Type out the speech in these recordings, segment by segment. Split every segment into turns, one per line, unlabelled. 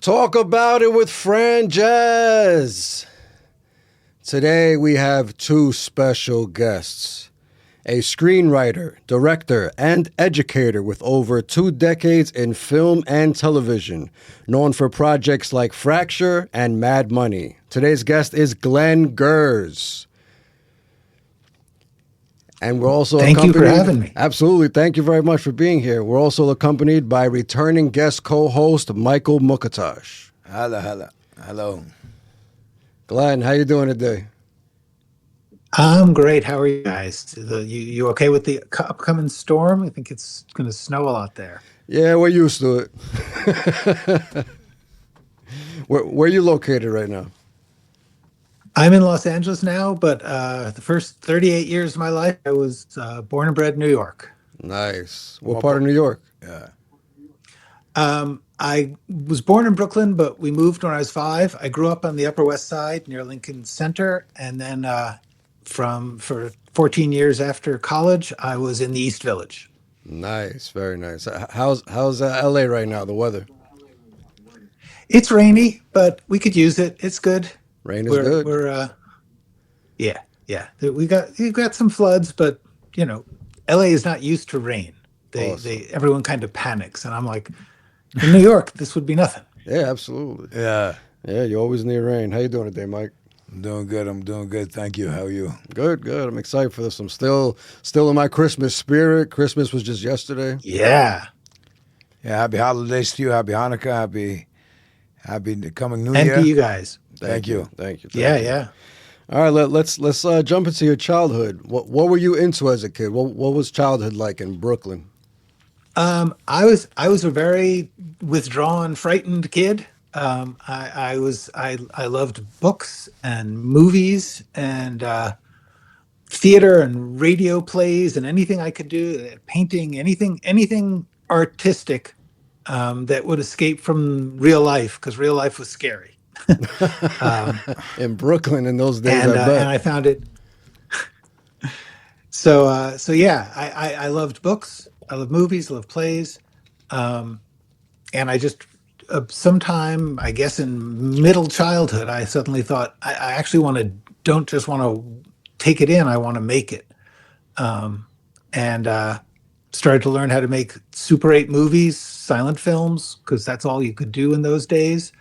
Talk about it with Franjez. Today we have two special guests. A screenwriter, director, and educator with over 2 decades in film and television, known for projects like Fracture and Mad Money. Today's guest is Glenn Gers. And we're also
Thank you for having me.
Absolutely. Thank you very much for being here. We're also accompanied by returning guest co-host Michael Muqattash.
Hello.
Glenn, how you doing today?
I'm great. How are you guys? You okay with the upcoming storm? I think it's going to snow a lot there.
Yeah, we're used to it. Where are you located right now?
I'm in Los Angeles now, but the first 38 years of my life, I was born and bred in New York.
Nice. What part of New York?
Yeah.
I was born in Brooklyn, but we moved when I was 5. I grew up on the Upper West Side near Lincoln Center, and then for 14 years after college, I was in the East Village.
Nice, very nice. How's LA right now? The weather?
It's rainy, but we could use it. It's good.
Rain is good.
Yeah. We've got some floods, but LA is not used to rain. Everyone kind of panics, and I'm like, in New York, this would be nothing.
Yeah, absolutely.
Yeah.
Yeah, you always need rain. How you doing today, Mike?
I'm doing good. Thank you. How are you?
Good. I'm excited for this. I'm still in my Christmas spirit. Christmas was just yesterday.
Yeah.
Yeah, happy holidays to you. Happy Hanukkah. Happy coming New Year.
And to you guys.
Thank you.
Thank you.
Yeah.
All right, let's jump into your childhood. What were you into as a kid? What was childhood like in Brooklyn?
I was a very withdrawn, frightened kid. I loved books and movies and theater and radio plays and anything I could do, painting, anything artistic that would escape from real life, because real life was scary.
In Brooklyn in those days,
and I found it. So yeah, I loved books. I love movies. I love plays. And I just sometime, I guess in middle childhood, I suddenly thought I actually don't just want to take it in. I want to make it. And started to learn how to make Super 8 movies, silent films, because that's all you could do in those days.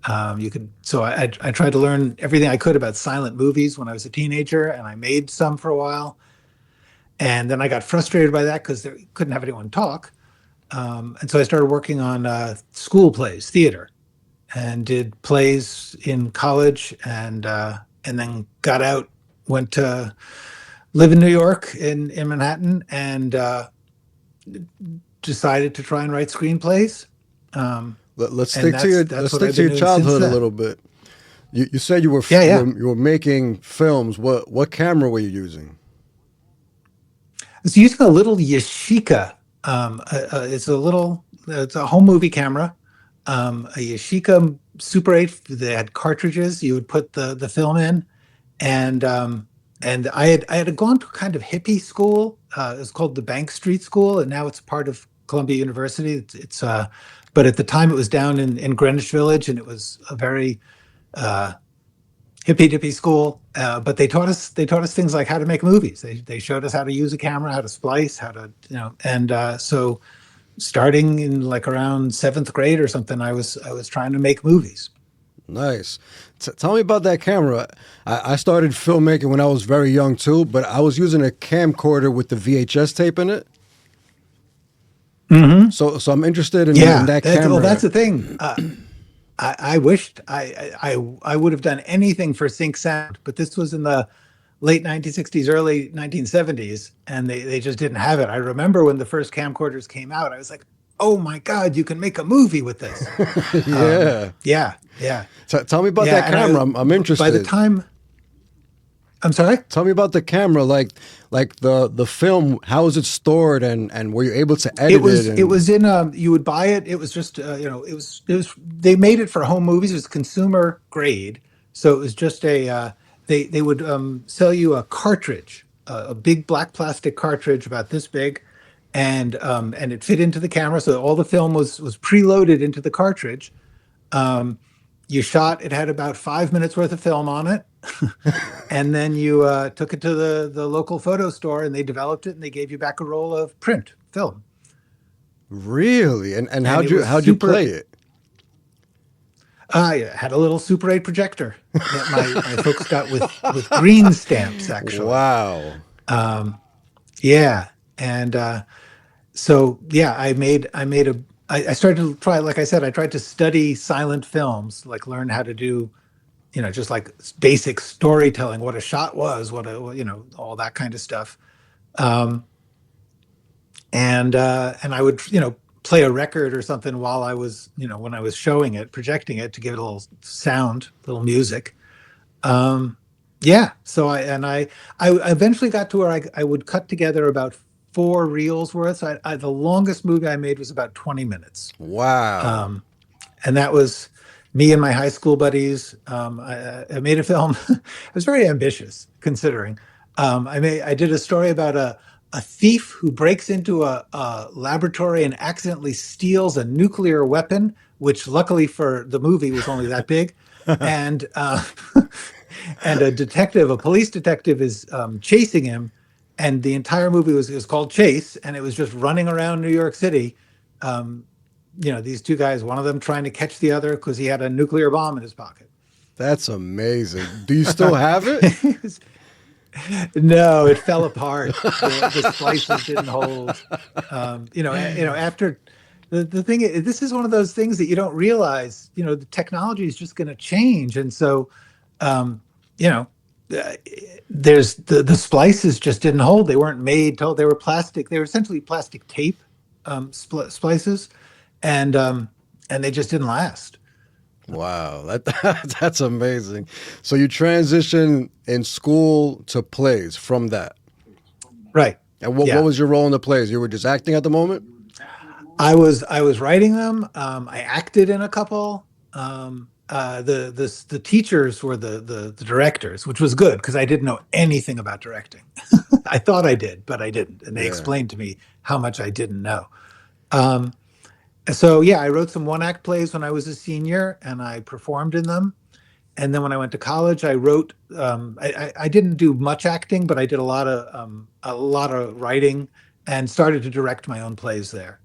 So I tried to learn everything I could about silent movies when I was a teenager, and I made some for a while. And then I got frustrated by that because they couldn't have anyone talk. And so I started working on school plays, theater, and did plays in college, and then got out, went to live in New York in Manhattan, and decided to try and write screenplays.
Let's stick to your childhood a little bit. You said you were you were making films. What camera were you using?
I was using a little Yashica. It's a home movie camera. A Yashica Super 8. They had cartridges. You would put the film in, and I had gone to a kind of hippie school. It was called the Bank Street School, and now it's part of Columbia University. But at the time it was down in Greenwich Village, and it was a very hippie school. But they taught us things like how to make movies. They showed us how to use a camera, how to splice, how to and so starting in like around 7th grade or something, I was trying to make movies.
Nice. Tell me about that camera. I started filmmaking when I was very young too, but I was using a camcorder with the VHS tape in it.
Mm-hmm.
So I'm interested in that camera.
Well, that's the thing. I wished I would have done anything for sync sound, but this was in the late 1960s, early 1970s, and they just didn't have it. I remember when the first camcorders came out, I was like, oh my God, you can make a movie with this.
Yeah.
Yeah.
Tell me about that camera. I'm interested.
By the time, I'm sorry?
Tell me about the camera, like the film. How was it stored, and were you able to edit it?
It was in you would buy it. It was just it was they made it for home movies. It was consumer grade, so it was just a they would sell you a cartridge, a big black plastic cartridge about this big, and it fit into the camera, so all the film was preloaded into the cartridge. You shot, it had about 5 minutes worth of film on it. And then you took it to the local photo store and they developed it and they gave you back a roll of print film.
Really? And
And
how'd
it
you
was
how'd you
super.
play it?
I had a little Super 8 projector that my folks got with green stamps, actually.
Wow.
Yeah. And so, yeah, I started to try, like I said, I tried to study silent films, like learn how to do, just like basic storytelling, what a shot was, all that kind of stuff. Um, and I would, play a record or something while I was, when I was showing it, projecting it to give it a little sound, a little music. Um, yeah. So I eventually got to where I would cut together about 4 reels worth. So the longest movie I made was about 20 minutes.
Wow.
And that was me and my high school buddies. I made a film. I was very ambitious, considering. I did a story about a thief who breaks into a laboratory and accidentally steals a nuclear weapon, which luckily for the movie was only that big, and and a police detective, is chasing him, and the entire movie was called Chase, and it was just running around New York City. Um, these two guys, one of them trying to catch the other because he had a nuclear bomb in his pocket.
That's amazing. Do you still have it?
No, it fell apart. The splices didn't hold. After the thing is, this is one of those things that you don't realize. The technology is just going to change, and so, um, you know, there's the splices just didn't hold. They weren't made to hold. They were plastic. They were essentially plastic tape splices, and they just didn't last.
Wow, that's amazing. So you transition in school to plays from that.
Right.
And what was your role in the plays? You were just acting at the moment?
I was writing them. I acted in a couple. The teachers were the directors, which was good because I didn't know anything about directing. I thought I did, but I didn't, and they explained to me how much I didn't know. So yeah, I wrote some one-act plays when I was a senior, and I performed in them. And then when I went to college, I wrote. I didn't do much acting, but I did a lot of writing, and started to direct my own plays there.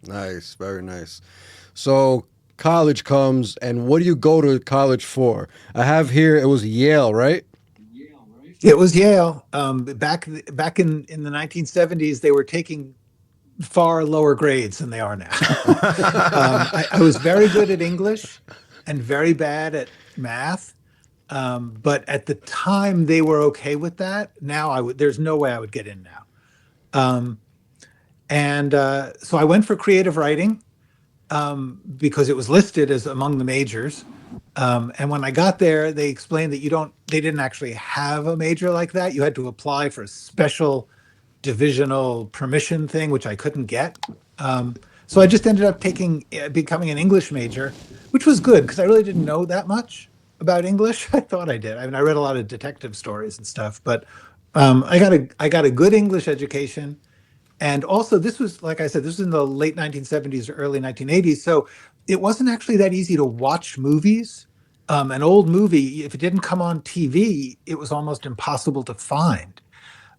Nice, very nice. So college comes, and what do you go to college for? I have here, it was Yale, right?
It was Yale. Back in the 1970s, they were taking far lower grades than they are now. I was very good at English and very bad at math. But at the time, they were okay with that. Now, there's no way I would get in now. So I went for creative writing because it was listed as among the majors. And when I got there, they explained that they didn't actually have a major like that. You had to apply for a special divisional permission thing, which I couldn't get. So I just ended up becoming an English major, which was good because I really didn't know that much about English. I thought I did. I mean, I read a lot of detective stories and stuff, but I got a good English education. And also, this was, like I said, this was in the late 1970s or early 1980s. So it wasn't actually that easy to watch movies. An old movie, if it didn't come on TV, it was almost impossible to find.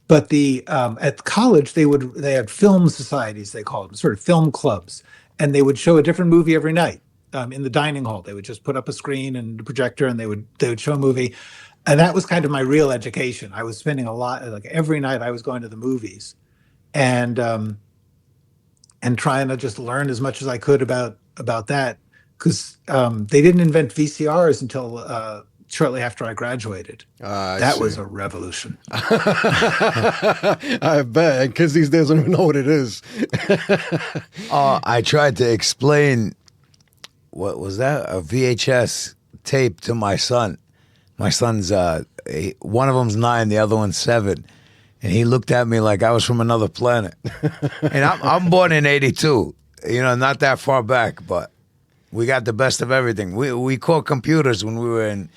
But at college, they had film societies, they called them, sort of film clubs, and they would show a different movie every night in the dining hall. They would just put up a screen and a projector, and they would show a movie, and that was kind of my real education. I was spending a lot, like every night, I was going to the movies, and trying to just learn as much as I could about that, because they didn't invent VCRs until shortly after I graduated. That was a revolution.
I bet. And kids these days don't even know what it is.
I tried to explain, what was that? A VHS tape to my son. My son's, one of them's 9, the other one's 7. And he looked at me like I was from another planet. And I'm born in 82, not that far back, but we got the best of everything. We caught computers when we were in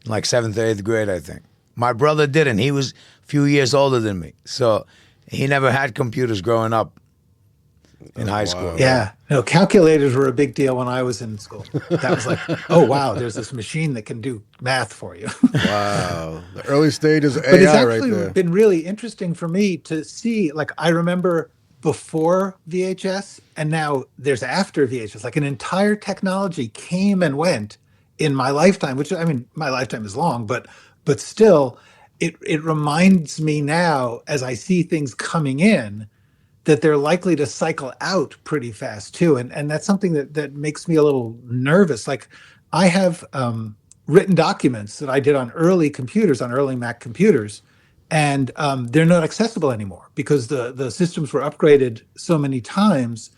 like 7th or 8th grade, I think. My brother didn't. He was a few years older than me. So he never had computers growing up. in
Oh,
high school.
wow.
Yeah. No, calculators were a big deal when I was in school. That was like, oh wow, there's this machine that can do math for you.
Wow. The early stages of
But it's
AI right
actually
there.
been really interesting for me to see, like, I remember before VHS and now there's after VHS, like an entire technology came and went in my lifetime, which I mean, my lifetime is long, but still it reminds me now as I see things coming in that they're likely to cycle out pretty fast too. And that's something that makes me a little nervous. Like I have written documents that I did on early computers, on early Mac computers, and they're not accessible anymore because the systems were upgraded so many times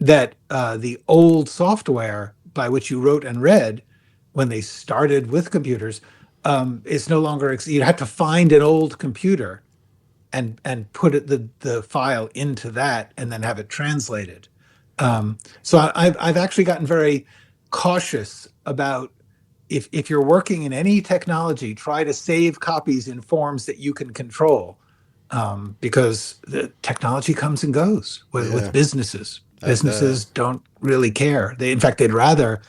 that the old software by which you wrote and read when they started with computers is no longer, you had to find an old computer and put the file into that and then have it translated. So I've actually gotten very cautious about if you're working in any technology, try to save copies in forms that you can control, because the technology comes and goes with
Yeah.
businesses.
That,
Businesses don't really care. In fact, they'd rather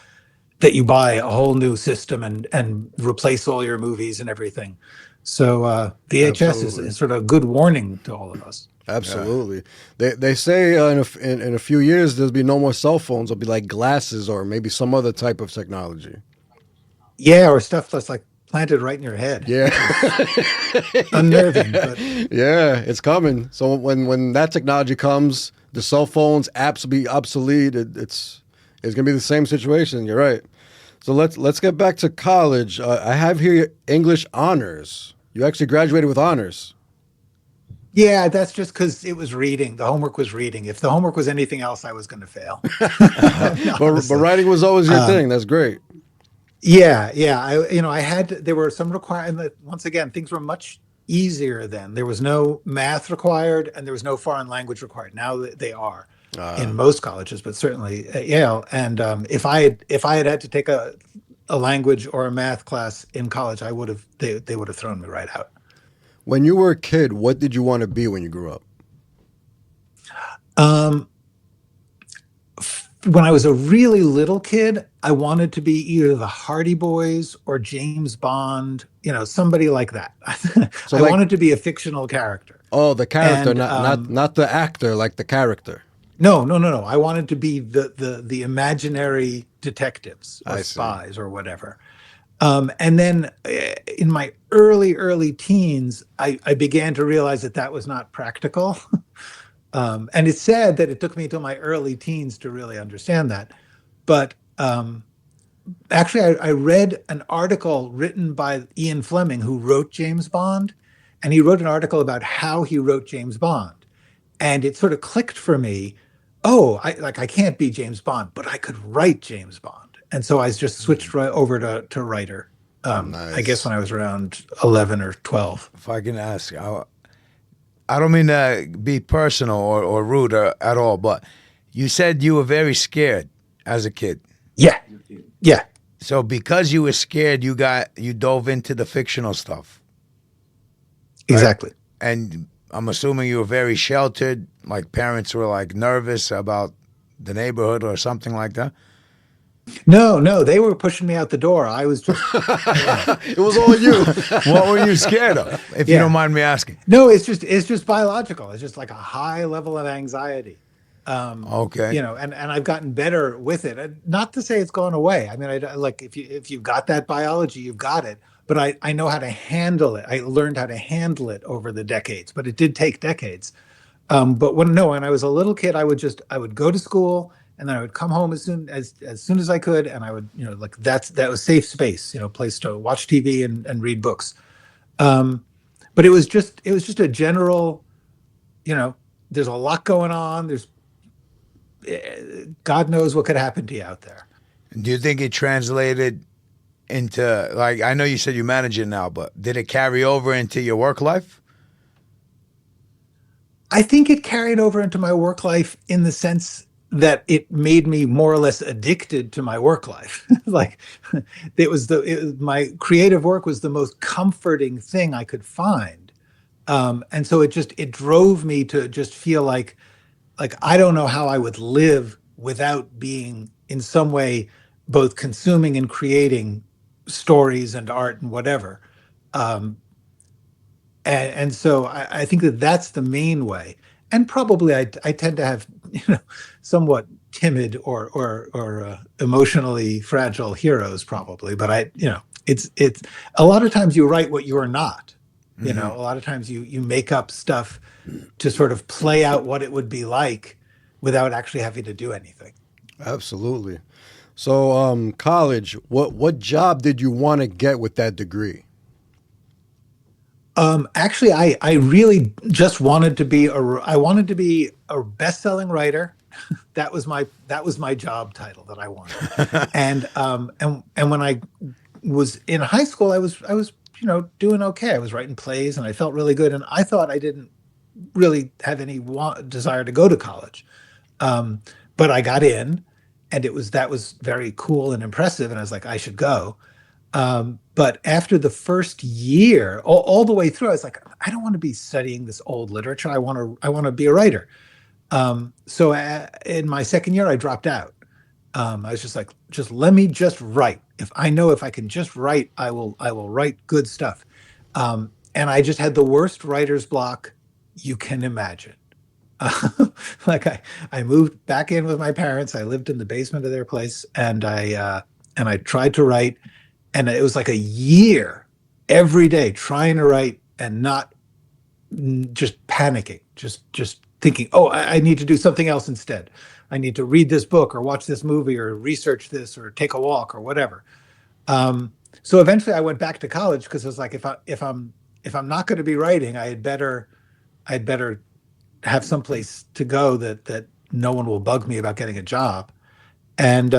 that you buy a whole new system and replace all your movies and everything. So VHS
absolutely.
is sort of a good warning to all of us.
Absolutely. They say in a few years there'll be no more cell phones. It'll be like glasses or maybe some other type of technology.
Yeah, or stuff that's like planted right in your head.
Yeah.
Unnerving, but
Yeah, it's coming. So when that technology comes, the cell phones, apps will be obsolete. It's gonna be the same situation. You're right. So let's get back to college. I have here English honors. You actually graduated with honors.
yeah, that's just because it was reading. The homework was reading. If the homework was anything else, I was going to fail.
But
Honestly.
writing was always your thing. That's great.
Yeah, yeah. I had there were some requirement. Once again, things were much easier then. There was no math required, and there was no foreign language required. Now they are in most colleges, but certainly at Yale. And if I had to take a language or a math class in college, I would have they would have thrown me right out.
When you were a kid, what did you want to be when you grew up?
Um, when I was a really little kid, I wanted to be either the Hardy Boys or James Bond, somebody like that.
So
I
like,
wanted to be a fictional character.
oh, the character,
And
not the actor, like the character.
no, no, no, no. I wanted to be the imaginary detectives or
I see.
spies or whatever. And then in my early teens, I began to realize that was not practical. And it's sad that it took me until my early teens to really understand that. But actually, I read an article written by Ian Fleming, who wrote James Bond, and he wrote an article about how he wrote James Bond. And it sort of clicked for me. Oh, I can't be James Bond, but I could write James Bond. And so I just switched right over to writer. I guess
Nice.
when I was around 11 or 12.
If I can ask, I don't mean to be personal or rude at all, but you said you were very scared as a kid.
Yeah. Yeah.
So because you were scared, you dove into the fictional stuff.
Exactly.
And I'm assuming you were very sheltered, like parents were like nervous about the neighborhood or something like that.
No, they were pushing me out the door. I was just
It was all you.
What were you scared of, if you
Yeah.
don't mind me asking?
no. It's just biological. It's just like a high level of anxiety.
Okay.
And I've gotten better with it. And not to say it's gone away. I mean, like if you've got that biology, you've got it. But I know how to handle it. I learned how to handle it over the decades. But it did take decades. But when I was a little kid, I would go to school and then I would come home as soon as I could, and I would like that was safe space, place to watch TV and read books. But it was just a general, there's a lot going on. There's God knows what could happen to you out there.
Do you think it translated into, like, I know you said you manage it now, but did it carry over into your work life?
I think it carried over into my work life in the sense that it made me more or less addicted to my work life. Like my creative work was the most comforting thing I could find. And so it drove me to just feel like like I don't know how I would live without being in some way both consuming and creating stories and art and whatever. Um, and so I think that that's the main way. And probably I tend to have, somewhat timid or emotionally fragile heroes probably. But it's a lot of times you write what you are not. A lot of times you make up stuff to sort of play out what it would be like without actually having to do anything.
Absolutely. So, college, what job did you want to get with that degree?
Actually, I really just wanted to be I wanted to be a best-selling writer. That was my job title that I wanted. And when I was in high school, I was doing okay. I was writing plays and I felt really good. And I thought I didn't really have any desire to go to college. Um, but I got in, and that was very cool and impressive. And I was like, I should go. But after the first year, all the way through, I was like, I don't want to be studying this old literature. I want to be a writer. So in my second year, I dropped out. I was just like, just let me just write. If I can just write, I will write good stuff. And I just had the worst writer's block you can imagine. Like I moved back in with my parents. I lived in the basement of their place, and I tried to write, and it was like a year every day trying to write and not just panicking, just thinking, oh, I need to do something else instead. I need to read this book or watch this movie or research this or take a walk or whatever. So eventually I went back to college because I was like, if I'm not going to be writing, I'd better have someplace to go that no one will bug me about getting a job. And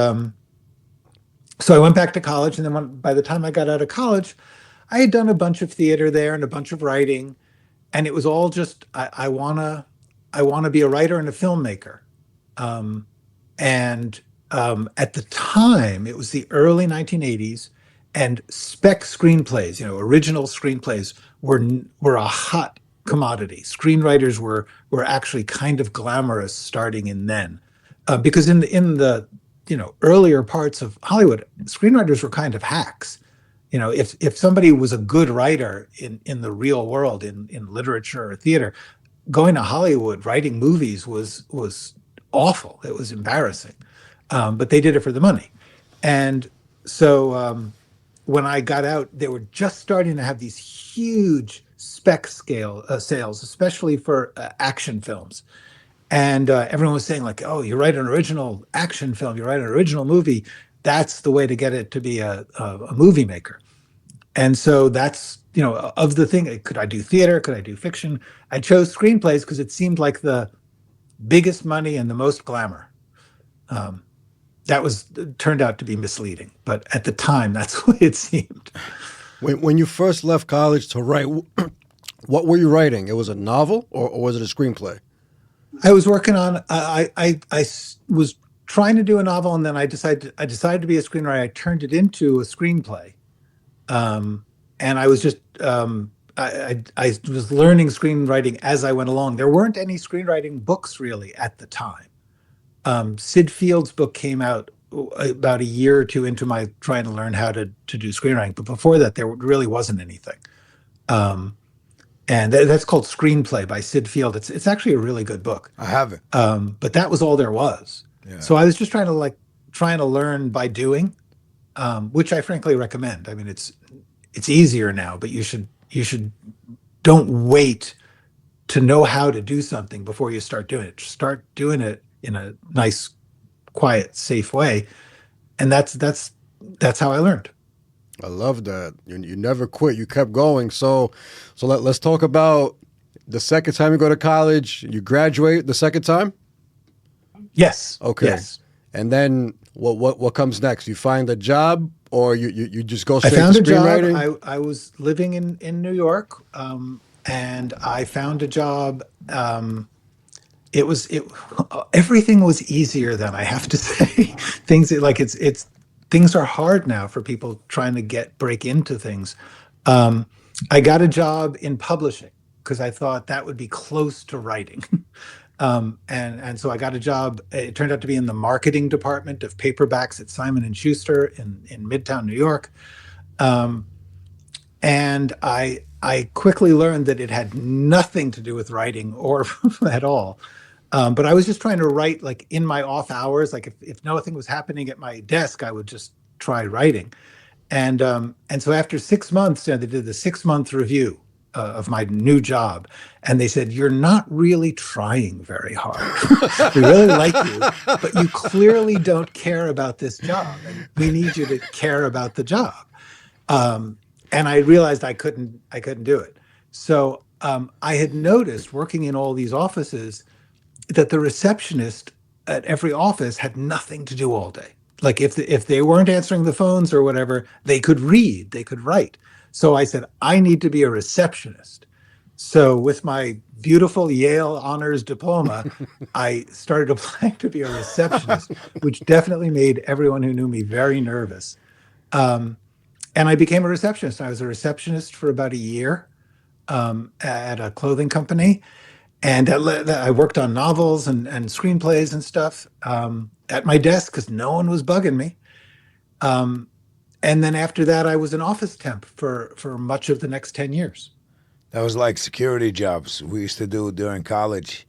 so I went back to college, and then by the time I got out of college, I had done a bunch of theater there and a bunch of writing, and it was all just I wanna be a writer and a filmmaker. Um, and At the time, it was the early 1980s, and spec screenplays, original screenplays were a hot commodity. Screenwriters were actually kind of glamorous starting in then, because in the earlier parts of Hollywood, screenwriters were kind of hacks. If somebody was a good writer in the real world, in literature or theater, going to Hollywood writing movies was awful. It was embarrassing, but they did it for the money. And so when I got out, they were just starting to have these huge spec scale sales, especially for action films. And everyone was saying like, "Oh, you write an original action film, you write an original movie. That's the way to get it to be a movie maker." And so that's, of the thing. Could I do theater? Could I do fiction? I chose screenplays because it seemed like the biggest money and the most glamour. Um, that was turned out to be misleading, but at the time, that's what it seemed.
When you first left college to write, what were you writing? It was a novel, or was it a screenplay?
I was working on. Was trying to do a novel, and then I decided to be a screenwriter. I turned it into a screenplay, and I was just I was learning screenwriting as I went along. There weren't any screenwriting books really at the time. Sid Field's book came out about a year or two into my trying to learn how to do screenwriting, but before that, there really wasn't anything. Um, and that's called Screenplay by Sid Field. It's actually a really good book.
I have it.
But that was all there was.
Yeah.
So I was just trying to learn by doing, which I frankly recommend. I mean, it's easier now, but you should don't wait to know how to do something before you start doing it. Just start doing it in a nice, quiet, safe way, and that's how I learned.
I love that. You never quit. You kept going. So let's talk about the second time you go to college. You graduate the second time?
Yes.
Okay.
Yes.
And then what comes next? You find a job, or you just go
I
straight
found
to
a job.
screenwriting?
I was living in New York, and I found a job. It everything was easier then, I have to say. Things are hard now for people trying to break into things. I got a job in publishing because I thought that would be close to writing. And so I got a job. It turned out to be in the marketing department of paperbacks at Simon and Schuster in Midtown New York. Um, and I quickly learned that it had nothing to do with writing or at all. But I was just trying to write like in my off hours. Like if nothing was happening at my desk, I would just try writing. And so after 6 months, they did the 6 month review of my new job, and they said, "You're not really trying very hard. We really like you, but you clearly don't care about this job, and we need you to care about the job." And I realized I couldn't do it. So I had noticed working in all these offices that the receptionist at every office had nothing to do all day. Like if they weren't answering the phones or whatever, they could read, they could write. So I said, I need to be a receptionist. So with my beautiful Yale honors diploma, I started applying to be a receptionist, which definitely made everyone who knew me very nervous. Um, and I became a receptionist. I was a receptionist for about a year at a clothing company, and I worked on novels and screenplays and stuff at my desk because no one was bugging me. Um, and then after that, I was an office temp for much of the next 10 years.
That was like security jobs we used to do during college.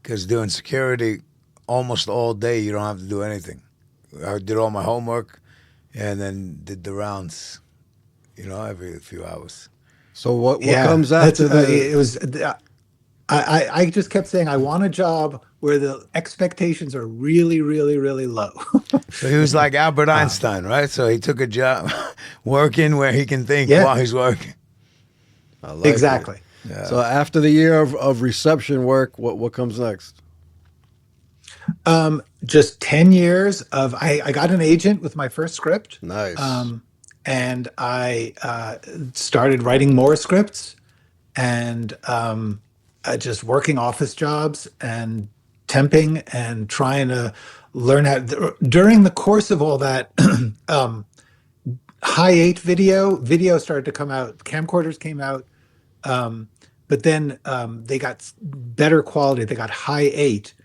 Because doing security almost all day, you don't have to do anything. I did all my homework and then did the rounds, every few hours.
So what
Yeah,
comes
that's
after the?
it was. I just kept saying I want a job where the expectations are really, really, really low.
So he was like Albert Einstein, right? So he took a job working where he can think
Yeah,
while he's working.
I like it.
exactly.
Yeah.
So after the year of reception work, what comes next?
Just 10 years of I got an agent with my first script.
Nice.
Um, and I started writing more scripts and just working office jobs and temping and trying to learn how. During the course of all that, um, high eight video started to come out. Camcorders came out, um, but then they got better quality. They got high eight,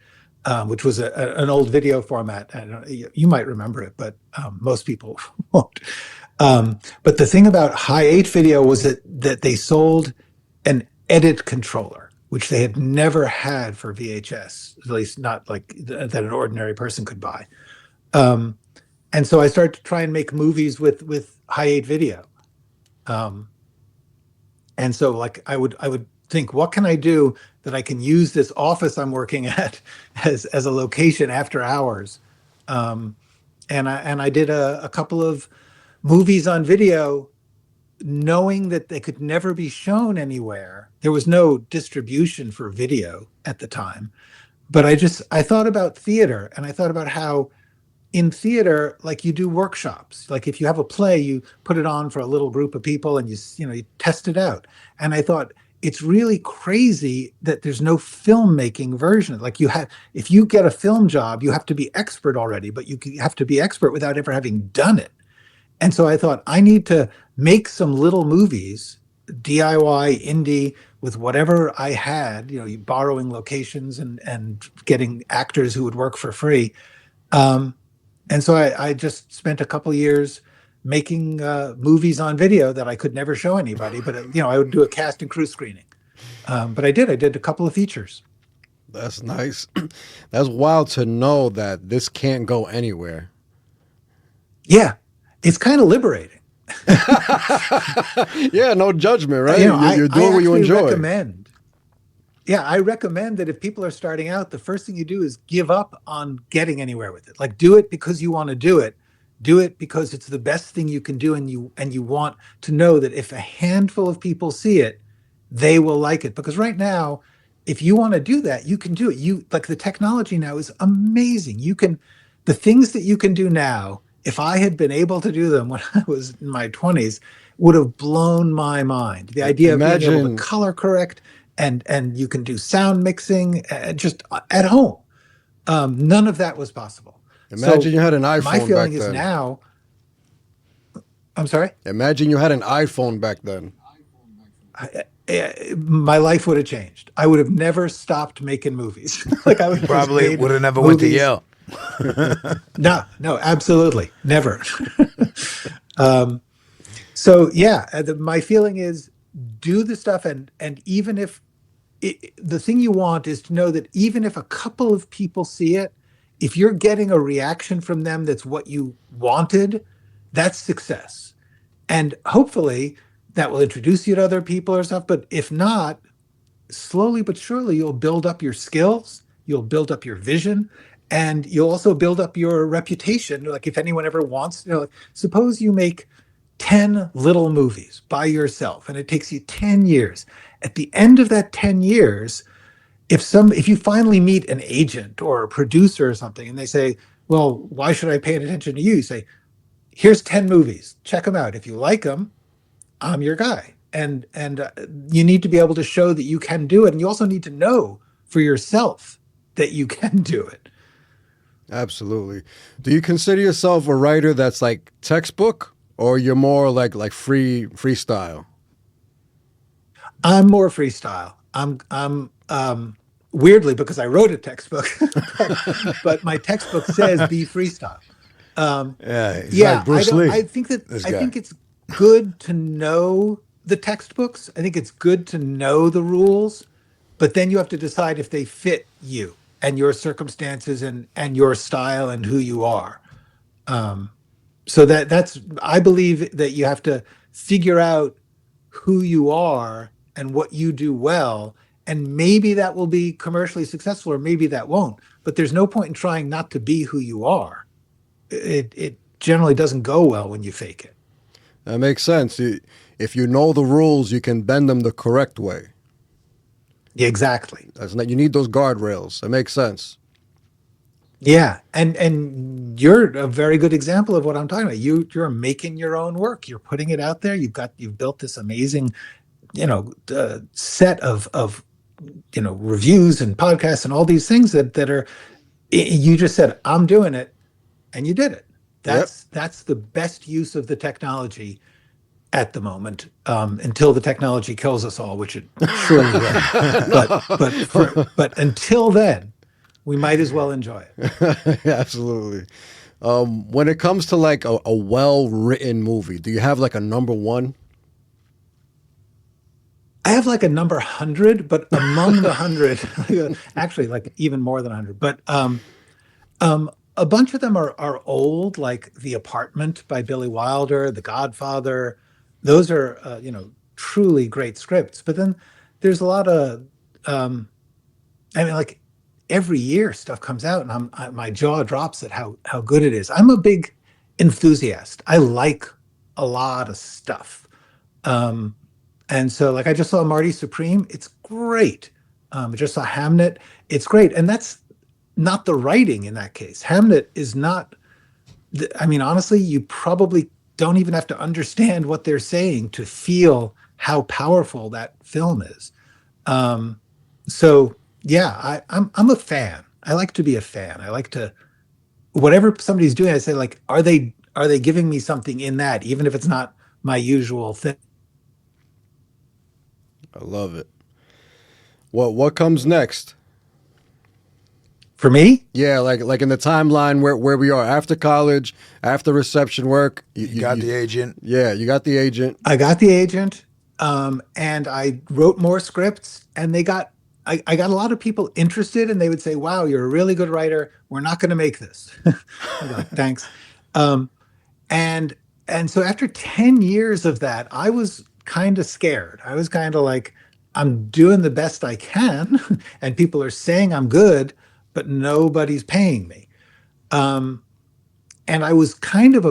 which was an old video format. I don't, you might remember it, but most people won't. But the thing about high eight video was that they sold an edit controller, which they had never had for VHS, at least not like that an ordinary person could buy. Um, and so I started to try and make movies with high eight video. Um, and so like I would think, what can I do that I can use this office I'm working at as a location after hours? Um, and I did a couple of movies on video, knowing that they could never be shown anywhere. There was no distribution for video at the time, but I thought about theater, and I thought about how in theater, like you do workshops. Like if you have a play, you put it on for a little group of people and you test it out. And I thought it's really crazy that there's no filmmaking version. Like if you get a film job, you have to be expert already, but have to be expert without ever having done it. And so I thought I need to make some little movies, DIY, indie, with whatever I had, borrowing locations and getting actors who would work for free. Um, and so I just spent a couple years making movies on video that I could never show anybody, but I would do a cast and crew screening. But I did a couple of features.
That's nice. That's wild to know that this can't go anywhere.
Yeah, it's kind of liberating.
Yeah, no judgment, right? You're
I
doing what you
actually
enjoy.
recommend. Yeah, I recommend that if people are starting out, the first thing you do is give up on getting anywhere with it. Like do it because you want to do it. Do it because it's the best thing you can do, and you want to know that if a handful of people see it, they will like it. Because right now, if you want to do that, you can do it. You like the technology now is amazing. The things that you can do now, if I had been able to do them when I was in my 20s, would have blown my mind. The idea of being able to
Imagine,
color correct and you can do sound mixing just at home. None of that was possible.
imagine
So
you had an
my
iPhone
feeling
back
is
then.
now, I'm sorry.
Imagine you had an iPhone back then.
my life would have changed. I would have never stopped making movies. Like I would have just
Probably
made
would have never went to
movies.
Yale.
No, absolutely never. So yeah, my feeling is do the stuff, and even if the thing you want is to know that even if a couple of people see it, if you're getting a reaction from them that's what you wanted, that's success. And hopefully that will introduce you to other people or stuff. But if not, slowly but surely you'll build up your skills, you'll build up your vision, and you'll also build up your reputation. Like if anyone ever wants, like, suppose you make 10 little movies by yourself and it takes you 10 years. At the end of that 10 years, if you finally meet an agent or a producer or something and they say, well, why should I pay attention to you? You say, here's 10 movies, check them out. If you like them, I'm your guy. And you need to be able to show that you can do it. And you also need to know for yourself that you can do it.
Absolutely. Do you consider yourself a writer that's like textbook, or you're more like freestyle?
I'm more freestyle. I'm weirdly, because I wrote a textbook, but my textbook says be freestyle.
Yeah, he's
Yeah,
like Bruce Lee.
I think
This guy.
it's good to know the textbooks. I think it's good to know the rules, but then you have to decide if they fit you and your circumstances and your style and who you are. So that's I believe that you have to figure out who you are and what you do well, and maybe that will be commercially successful or maybe that won't. But there's no point in trying not to be who you are. It generally doesn't go well when you fake it.
That makes sense. If you know the rules, you can bend them the correct way.
Yeah, exactly.
That's not, you need those guardrails. That makes sense.
Yeah, and you're a very good example of what I'm talking about. You're making your own work. You're putting it out there. You've built this amazing, set of reviews and podcasts and all these things that are. You just said, I'm doing it, and you did it. That's the best use of the technology at the moment, until the technology kills us all, which it surely will. But until then, we might as well enjoy it.
Absolutely. When it comes to like a well-written movie, do you have like a number one?
I have like a number 100, but among the 100, actually like even more than 100, but a bunch of them are old, like The Apartment by Billy Wilder, The Godfather. Those are truly great scripts. But then there's a lot of like every year stuff comes out, and my jaw drops at how good it is. I'm a big enthusiast. I like a lot of stuff. And so like I just saw Marty Supreme. It's great. I just saw Hamnet. It's great. And that's not the writing in that case. Hamnet is not, honestly, you probably don't even have to understand what they're saying to feel how powerful that film is. So yeah, I'm a fan. I like to be a fan. I like to, whatever somebody's doing, I say like, are they giving me something in that, even if it's not my usual thing?
I love it. What comes next?
For me?
Yeah, like in the timeline where we are after college, after reception work.
You got the agent.
Yeah, you got the agent.
I got the agent, and I wrote more scripts, and I got a lot of people interested, and they would say, wow, you're a really good writer. We're not going to make this. I'm like, thanks. And so after 10 years of that, I was kind of scared. I was kind of like, I'm doing the best I can, and people are saying I'm good, but nobody's paying me. And I was kind of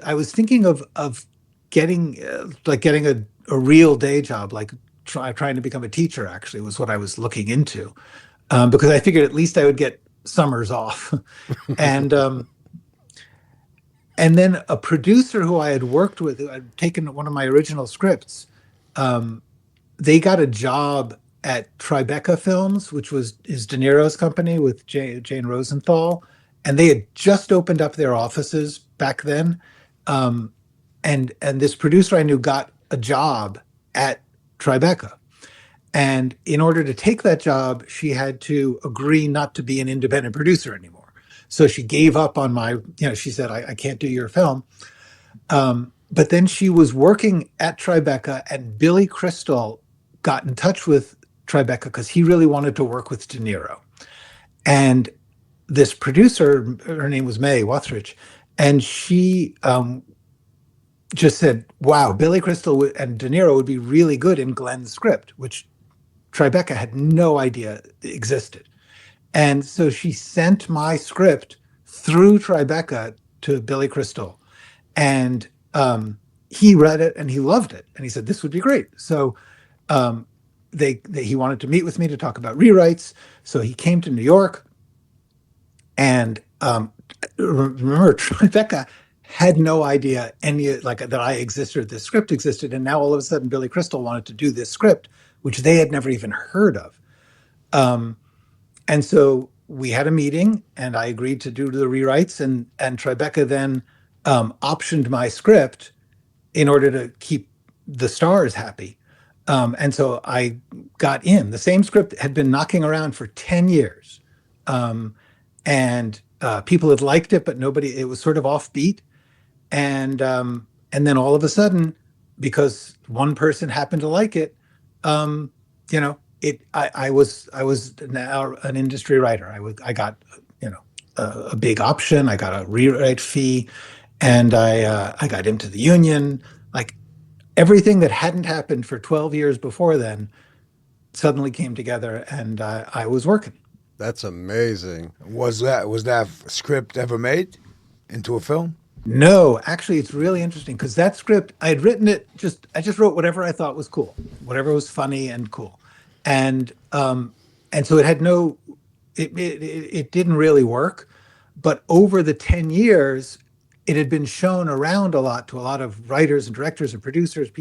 I was thinking of getting a real day job, like trying to become a teacher, actually, was what I was looking into, because I figured at least I would get summers off. And then a producer who I had worked with, who had taken one of my original scripts, they got a job at Tribeca Films, which is De Niro's company with Jane Rosenthal, and they had just opened up their offices back then. And this producer I knew got a job at Tribeca. And in order to take that job, she had to agree not to be an independent producer anymore. So she gave up on she said, I can't do your film. But then she was working at Tribeca, and Billy Crystal got in touch with Tribeca because he really wanted to work with De Niro. And this producer, her name was Mae Wuthridge, and she just said, wow, Billy Crystal and De Niro would be really good in Glenn's script, which Tribeca had no idea existed. And so she sent my script through Tribeca to Billy Crystal. And he read it and he loved it. And he said, this would be great. So he wanted to meet with me to talk about rewrites. So he came to New York. And remember, Tribeca had no idea that I existed, this script existed. And now all of a sudden, Billy Crystal wanted to do this script, which they had never even heard of. And so we had a meeting, and I agreed to do the rewrites, and Tribeca then optioned my script in order to keep the stars happy. And so I got in. The same script had been knocking around for 10 years. And people had liked it, but it was sort of offbeat. And then all of a sudden, because one person happened to like it, I was now an industry writer. I got a big option. I got a rewrite fee, and I got into the union. Like everything that hadn't happened for 12 years before then suddenly came together, and I was working.
That's amazing.
Was that script ever made into a film?
No, actually, it's really interesting because that script, I had written it, I just wrote whatever I thought was cool, whatever was funny and cool. And so it had it didn't really work. But over the 10 years, it had been shown around a lot to a lot of writers and directors and producers,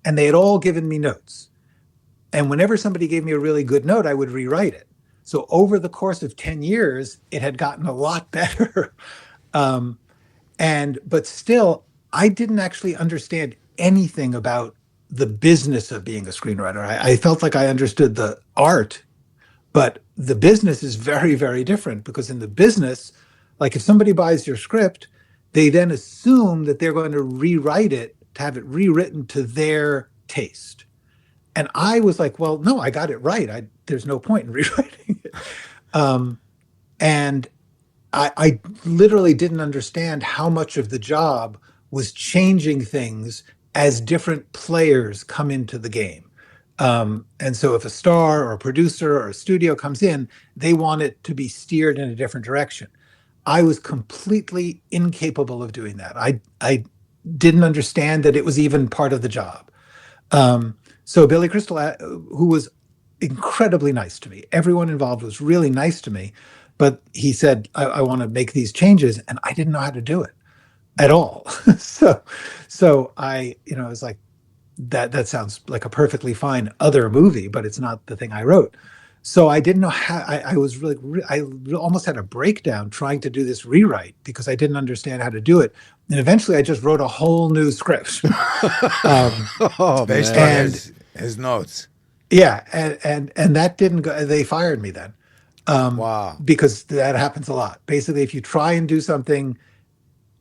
and they had all given me notes. And whenever somebody gave me a really good note, I would rewrite it. So over the course of 10 years, it had gotten a lot better. But still, I didn't actually understand anything about the business of being a screenwriter. I felt like I understood the art, but the business is very, very different, because in the business, like if somebody buys your script, they then assume that they're going to rewrite it, to have it rewritten to their taste. And I was like, well, no, I got it right. There's no point in rewriting it. And I literally didn't understand how much of the job was changing things as different players come into the game. And so if a star or a producer or a studio comes in, they want it to be steered in a different direction. I was completely incapable of doing that. I didn't understand that it was even part of the job. So Billy Crystal, who was incredibly nice to me, everyone involved was really nice to me, but he said, I want to make these changes, and I didn't know how to do it at all. so I was like, that sounds like a perfectly fine other movie, but it's not the thing I wrote. So I didn't know how. I was I almost had a breakdown trying to do this rewrite because I didn't understand how to do it. And eventually I just wrote a whole new script.
Based on his notes.
Yeah. And that didn't go, they fired me then.
Wow.
Because that happens a lot. Basically, if you try and do something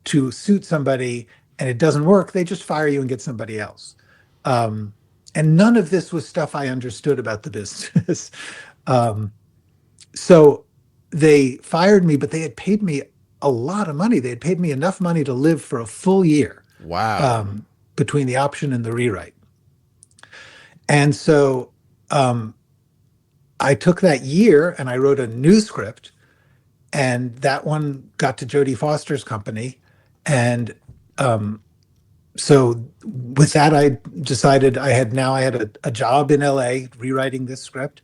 to suit somebody and it doesn't work, they just fire you and get somebody else. And none of this was stuff I understood about the business. So they fired me, but they had paid me a lot of money. They had paid me enough money to live for a full year.
Wow.
Between the option and the rewrite. And so I took that year and I wrote a new script, and that one got to Jodie Foster's company. And so with that, I decided I had a job in LA rewriting this script.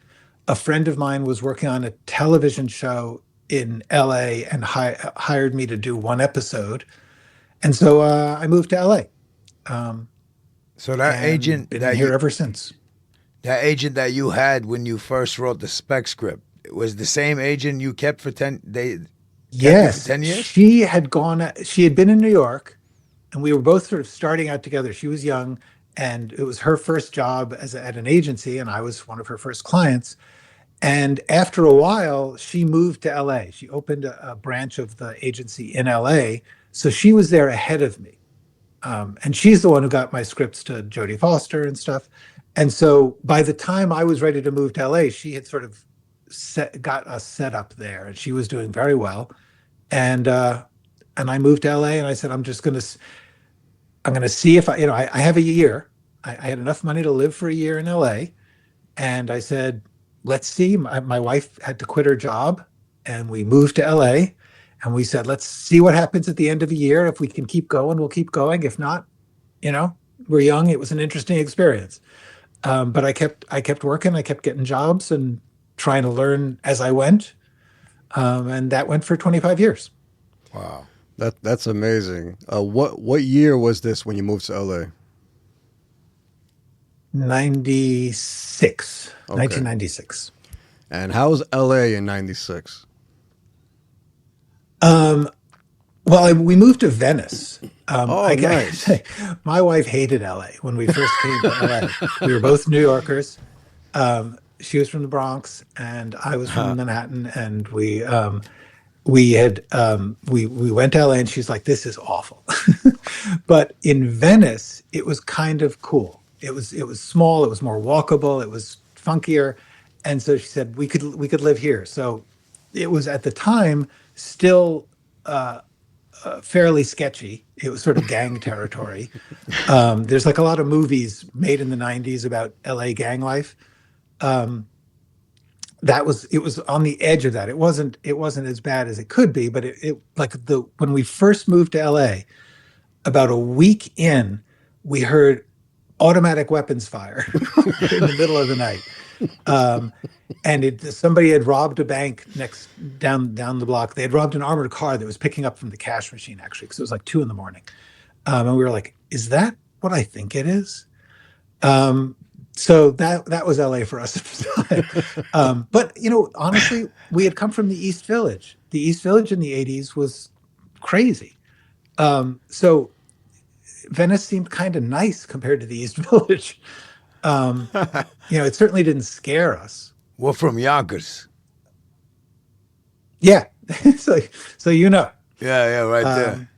A friend of mine was working on a television show in LA and hired me to do one episode. And so I moved to LA.
So that agent
been here ever since.
That agent that you had when you first wrote the spec script, it was the same agent you kept for 10 days?
Yes.
For 10 years?
She had been in New York, and we were both sort of starting out together. She was young, and it was her first job at an agency, and I was one of her first clients. And after a while, she moved to LA. She opened a branch of the agency in LA, so she was there ahead of me. And she's the one who got my scripts to Jodie Foster and stuff. And so by the time I was ready to move to LA, she had sort of got us set up there, and she was doing very well. And I moved to LA, and I said, I'm gonna see if I have a year. I had enough money to live for a year in LA, and I said, let's see. My wife had to quit her job, and we moved to LA, and we said, let's see what happens at the end of a year. If we can keep going, we'll keep going. If not, you know, we're young. It was an interesting experience. But I kept working. I kept getting jobs and trying to learn as I went. And that went for 25 years.
Wow.
That's amazing. What year was this when you moved to LA?
1996.
And how was LA in 96?
Well, we moved to Venice.
Nice.
My wife hated LA when we first came to LA. We were both New Yorkers. She was from the Bronx, and I was from Manhattan, and we went to LA, and she's like, "This is awful." But in Venice, it was kind of cool. It was small. It was more walkable. It was funkier, and so she said we could live here. So it was at the time still fairly sketchy. It was sort of gang territory. There's like a lot of movies made in the 90s about LA gang life. It was on the edge of that. It wasn't as bad as it could be, but when we first moved to LA, about a week in, we heard automatic weapons fire in the middle of the night. And somebody had robbed a bank down the block. They had robbed an armored car that was picking up from the cash machine, actually, because it was like 2 a.m. And we were like, is that what I think it is? So that was LA for us at the time. But, honestly, we had come from the East Village. The East Village in the 80s was crazy. So Venice seemed kind of nice compared to the East Village. It certainly didn't scare us.
We're from Yonkers.
Yeah. So
Yeah, right there.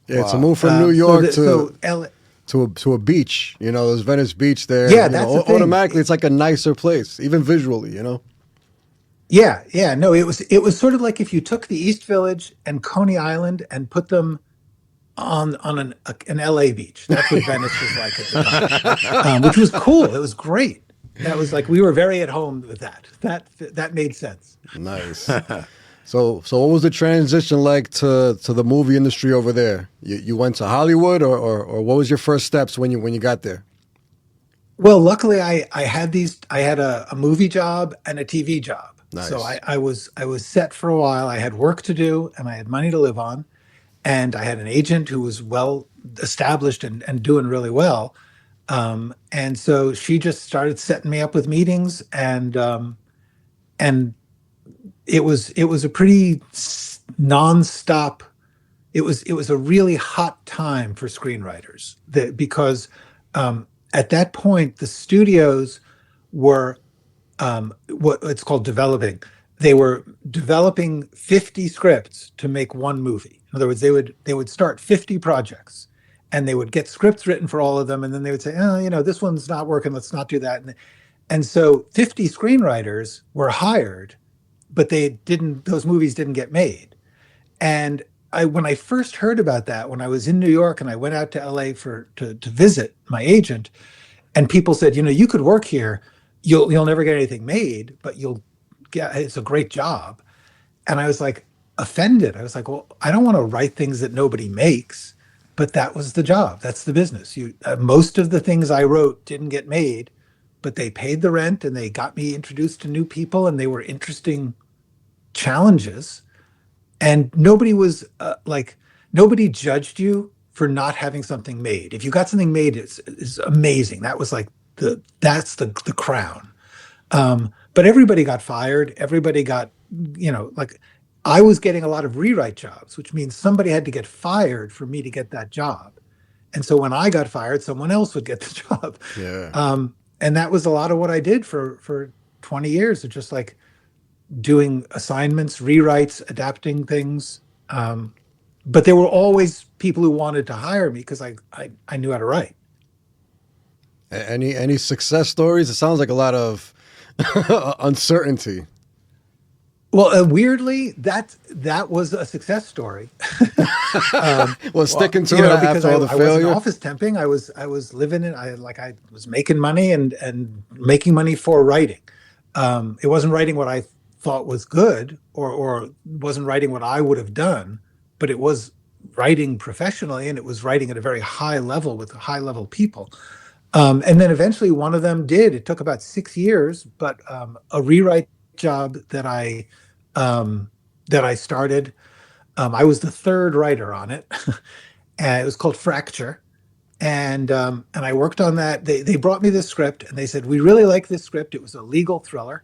Yeah, it's a move from New York
to LA.
To a beach. There's Venice Beach there.
Yeah, that's the thing.
Automatically, it's like a nicer place, even visually.
Yeah. No, it was sort of like if you took the East Village and Coney Island and put them on an LA beach. That's what Venice was like at the time, which was cool. It was great. That was like we were very at home with that. That made sense.
Nice. So what was the transition like to the movie industry over there? You went to Hollywood, or what was your first steps when you got there?
Well, luckily I had a movie job and a TV job.
Nice.
So I was set for a while. I had work to do and I had money to live on. And I had an agent who was well established and doing really well. And so she just started setting me up with meetings, and it was a pretty nonstop. It was a really hot time for screenwriters because at that point the studios were what it's called developing. They were developing 50 scripts to make one movie. In other words, they would start 50 projects, and they would get scripts written for all of them, and then they would say, this one's not working, let's not do that. And so 50 screenwriters were hired, but those movies didn't get made. And when I first heard about that, when I was in New York and I went out to LA to visit my agent, and people said, you could work here, you'll never get anything made, but it's a great job. And I was like offended. I was like, well, I don't want to write things that nobody makes, but that was the job. That's the business. Most of the things I wrote didn't get made, but they paid the rent and they got me introduced to new people, and they were interesting challenges. And nobody was nobody judged you for not having something made. If you got something made, it's amazing. That was like that's the crown. But everybody got fired. Everybody got, I was getting a lot of rewrite jobs, which means somebody had to get fired for me to get that job. And so when I got fired, someone else would get the job.
Yeah.
And that was a lot of what I did for 20 years, of just like doing assignments, rewrites, adapting things. But there were always people who wanted to hire me because I knew how to write.
Any success stories? It sounds like a lot of uncertainty.
Well, weirdly, that was a success story.
Well, sticking to
You
it
know, because
after all the
I wasn't
failure.
office temping. I was living in. I was making money and making money for writing. It wasn't writing what I thought was good, or wasn't writing what I would have done, but it was writing professionally, and it was writing at a very high level with high level people. And then eventually one of them did. It took about 6 years, but a rewrite job that I started. I was the third writer on it, and it was called Fracture. And I worked on that. They brought me this script, and they said, we really like this script. It was a legal thriller,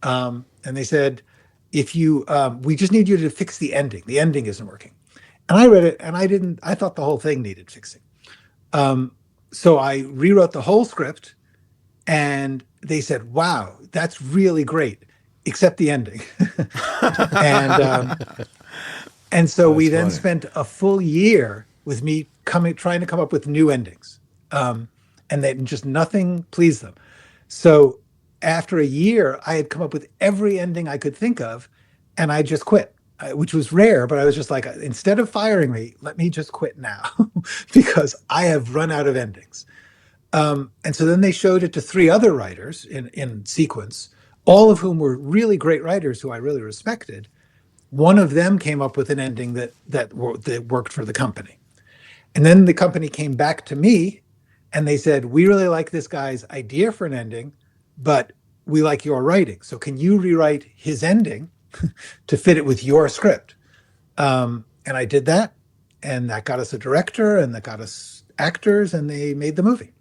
and they said, if you we just need you to fix the ending. The ending isn't working. And I read it, and I thought the whole thing needed fixing. So I rewrote the whole script, and they said, wow, that's really great, except the ending. and and so we
That's
then
funny.
spent a full year with me trying to come up with new endings, and then just nothing pleased them. So after a year, I had come up with every ending I could think of, and I just quit, which was rare. But I was just like, instead of firing me, let me just quit now because I have run out of endings. And so then they showed it to three other writers in sequence, all of whom were really great writers who I really respected. One of them came up with an ending that worked for the company. And then the company came back to me and they said, we really like this guy's idea for an ending, but we like your writing. So can you rewrite his ending to fit it with your script? And I did that. And that got us a director, and that got us actors, and they made the movie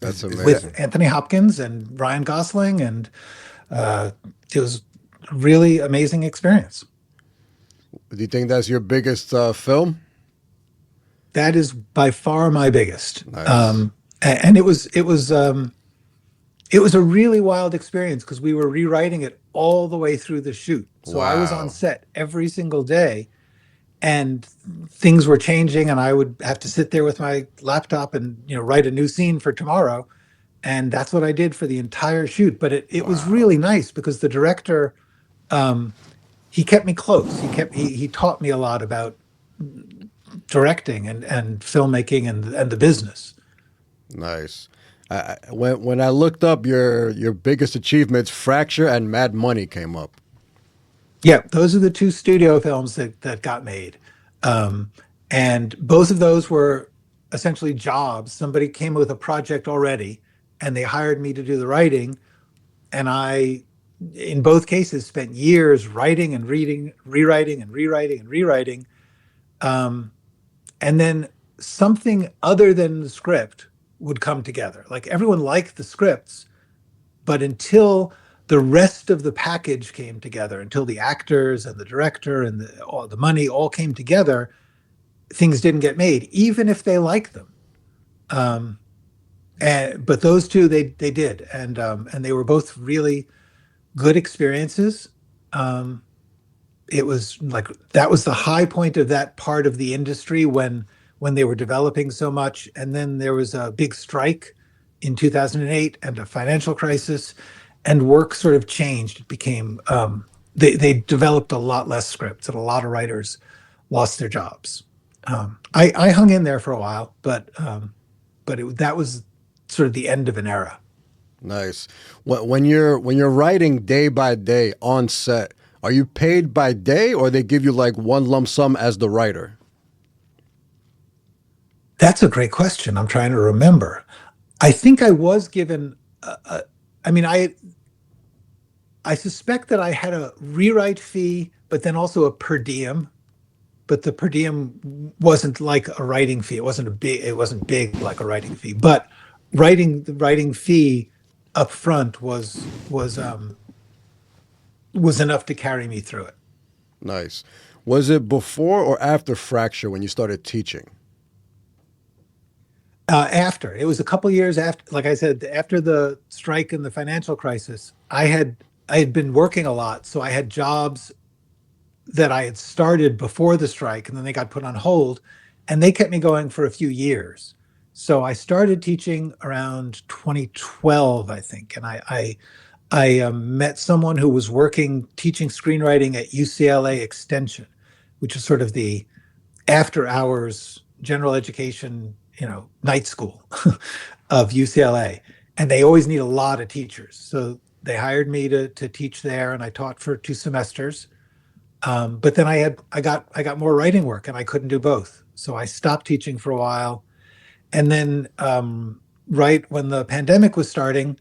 That's
Is
amazing.
with Anthony Hopkins and Ryan Gosling. And it was a really amazing experience.
Do you think that's your biggest film?
That is by far my biggest.
Nice.
And it was a really wild experience because we were rewriting it all the way through the shoot. So I was on
Wow.
set every single day, and things were changing, and I would have to sit there with my laptop and write a new scene for tomorrow. And that's what I did for the entire shoot. But it was
Wow.
really nice because the director, he kept me close. He taught me a lot about directing and filmmaking and the business.
Nice. When I looked up your biggest achievements, Fracture and Mad Money came up.
Yeah, those are the two studio films that got made. Um, and both of those were essentially jobs. Somebody came with a project already, and they hired me to do the writing. And I, in both cases, spent years writing and reading, rewriting and rewriting and rewriting. Um, and then something other than the script would come together. Like everyone liked the scripts, but until the rest of the package came together, until the actors and the director and all the money all came together, things didn't get made, even if they liked them. Um, but those two, they did, and they were both really good experiences. Um, it was like that was the high point of that part of the industry when they were developing so much, and then there was a big strike in 2008 and a financial crisis, and work sort of changed. It became they developed a lot less scripts, and a lot of writers lost their jobs. I hung in there for a while, but that was sort of the end of an era.
Nice. When you're writing day by day on set, are you paid by day or they give you like one lump sum as the writer?
That's a great question. I'm trying to remember. I think I was given. I mean, I suspect that I had a rewrite fee, but then also a per diem. But the per diem wasn't like a writing fee. It wasn't a big. It wasn't big like a writing fee. But the writing fee up front was enough to carry me through it.
Nice. Was it before or after Fracture when you started teaching?
After it was a couple years after, like I said, after the strike and the financial crisis, I had been working a lot, so I had jobs that I had started before the strike, and then they got put on hold, and they kept me going for a few years. So I started teaching around 2012, I think, and I met someone who was working teaching screenwriting at UCLA Extension, which is sort of the after hours general education, night school of UCLA. And they always need a lot of teachers. So they hired me to teach there, and I taught for 2 semesters. But then I got more writing work, and I couldn't do both. So I stopped teaching for a while. And then right when the pandemic was starting,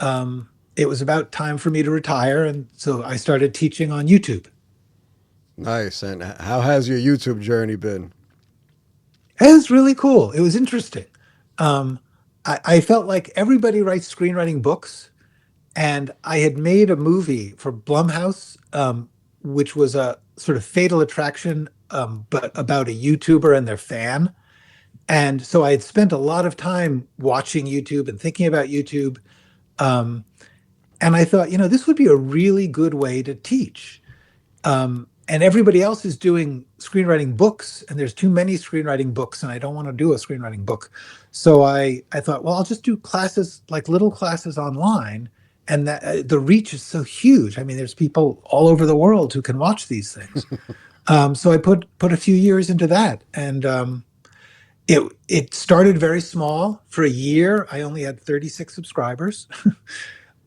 it was about time for me to retire. And so I started teaching on YouTube.
Nice. And how has your YouTube journey been?
It was really cool. It was interesting. Um, I felt like everybody writes screenwriting books, and I had made a movie for Blumhouse, which was a sort of Fatal Attraction, but about a YouTuber and their fan. And so I had spent a lot of time watching YouTube and thinking about YouTube. Um, and I thought, this would be a really good way to teach. And everybody else is doing screenwriting books, and there's too many screenwriting books, and I don't want to do a screenwriting book. So I thought, well, I'll just do classes, like little classes online, and that the reach is so huge. I mean, there's people all over the world who can watch these things. So I put a few years into that, and it started very small. For a year, I only had 36 subscribers.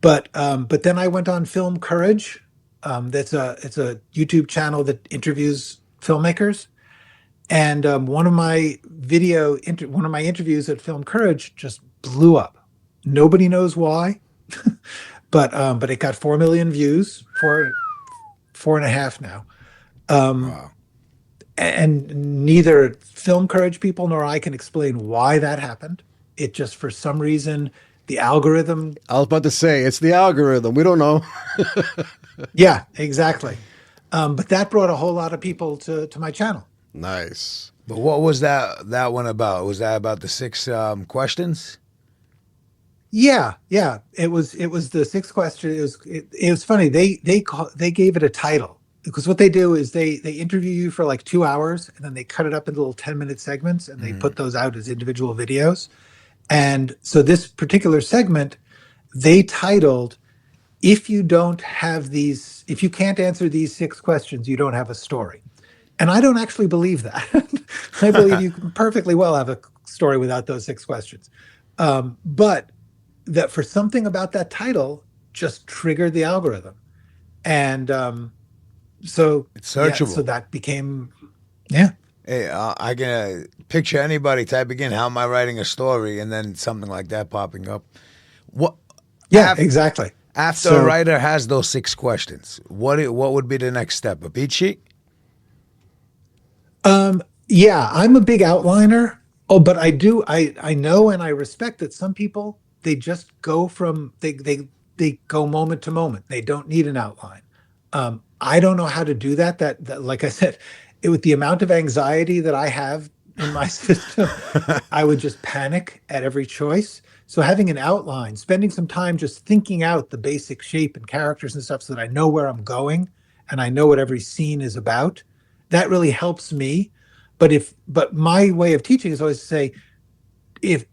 But then I went on Film Courage. It's a YouTube channel that interviews filmmakers, and one of my interviews at Film Courage just blew up. Nobody knows why, but it got 4 million views, 4.5 now. Um,
Wow.
and neither Film Courage people nor I can explain why that happened. It just, for some reason, the algorithm.
I was about to say, it's the algorithm. We don't know.
Yeah, exactly. But that brought a whole lot of people to my channel.
Nice.
But what was that one about? Was that about the six questions?
Yeah. It was the sixth question. It was funny. They gave it a title, because what they do is they interview you for like 2 hours, and then they cut it up into little 10-minute segments, and they put those out as individual videos. And so this particular segment, they titled, if you can't answer these 6 questions, you don't have a story. And I don't actually believe that. I believe you can perfectly well have a story without those 6 questions. But that, for something about that title, just triggered the algorithm. And so,
It's
yeah, so
searchable.
that became, yeah.
Hey, I can picture anybody typing in "How am I writing a story?" and then something like that popping up. What?
Yeah,
af-
exactly.
After a
So,
writer has those 6 questions, what would be the next step? A beat sheet?
yeah, I'm a big outliner. Oh, but I know and I respect that some people, they just go they go moment to moment. They don't need an outline. I don't know how to do that. That, like I said, with the amount of anxiety that I have in my system, I would just panic at every choice. So having an outline, spending some time just thinking out the basic shape and characters and stuff, so that I know where I'm going and I know what every scene is about, that really helps me. But my way of teaching is always to say, if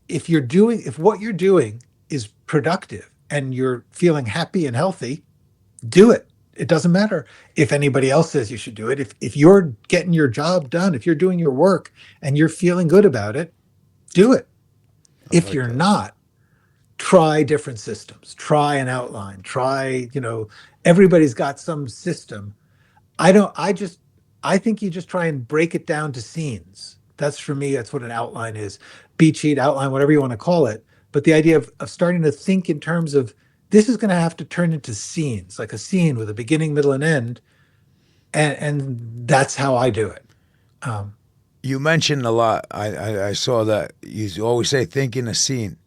what you're doing is productive and you're feeling happy and healthy, do it. It doesn't matter if anybody else says you should do it. If you're getting your job done, if you're doing your work and you're feeling good about it, do it.
I
If
like
you're
that.
not, try different systems. Try an outline. Everybody's got some system. I don't, I think you just try and break it down to scenes. That's, for me, that's what an outline is. Beat sheet, outline, whatever you want to call it. But the idea of starting to think in terms of, this is going to have to turn into scenes, like a scene with a beginning, middle, and end. And that's how I do it. Um,
You mentioned a lot. I saw that you always say think in a scene.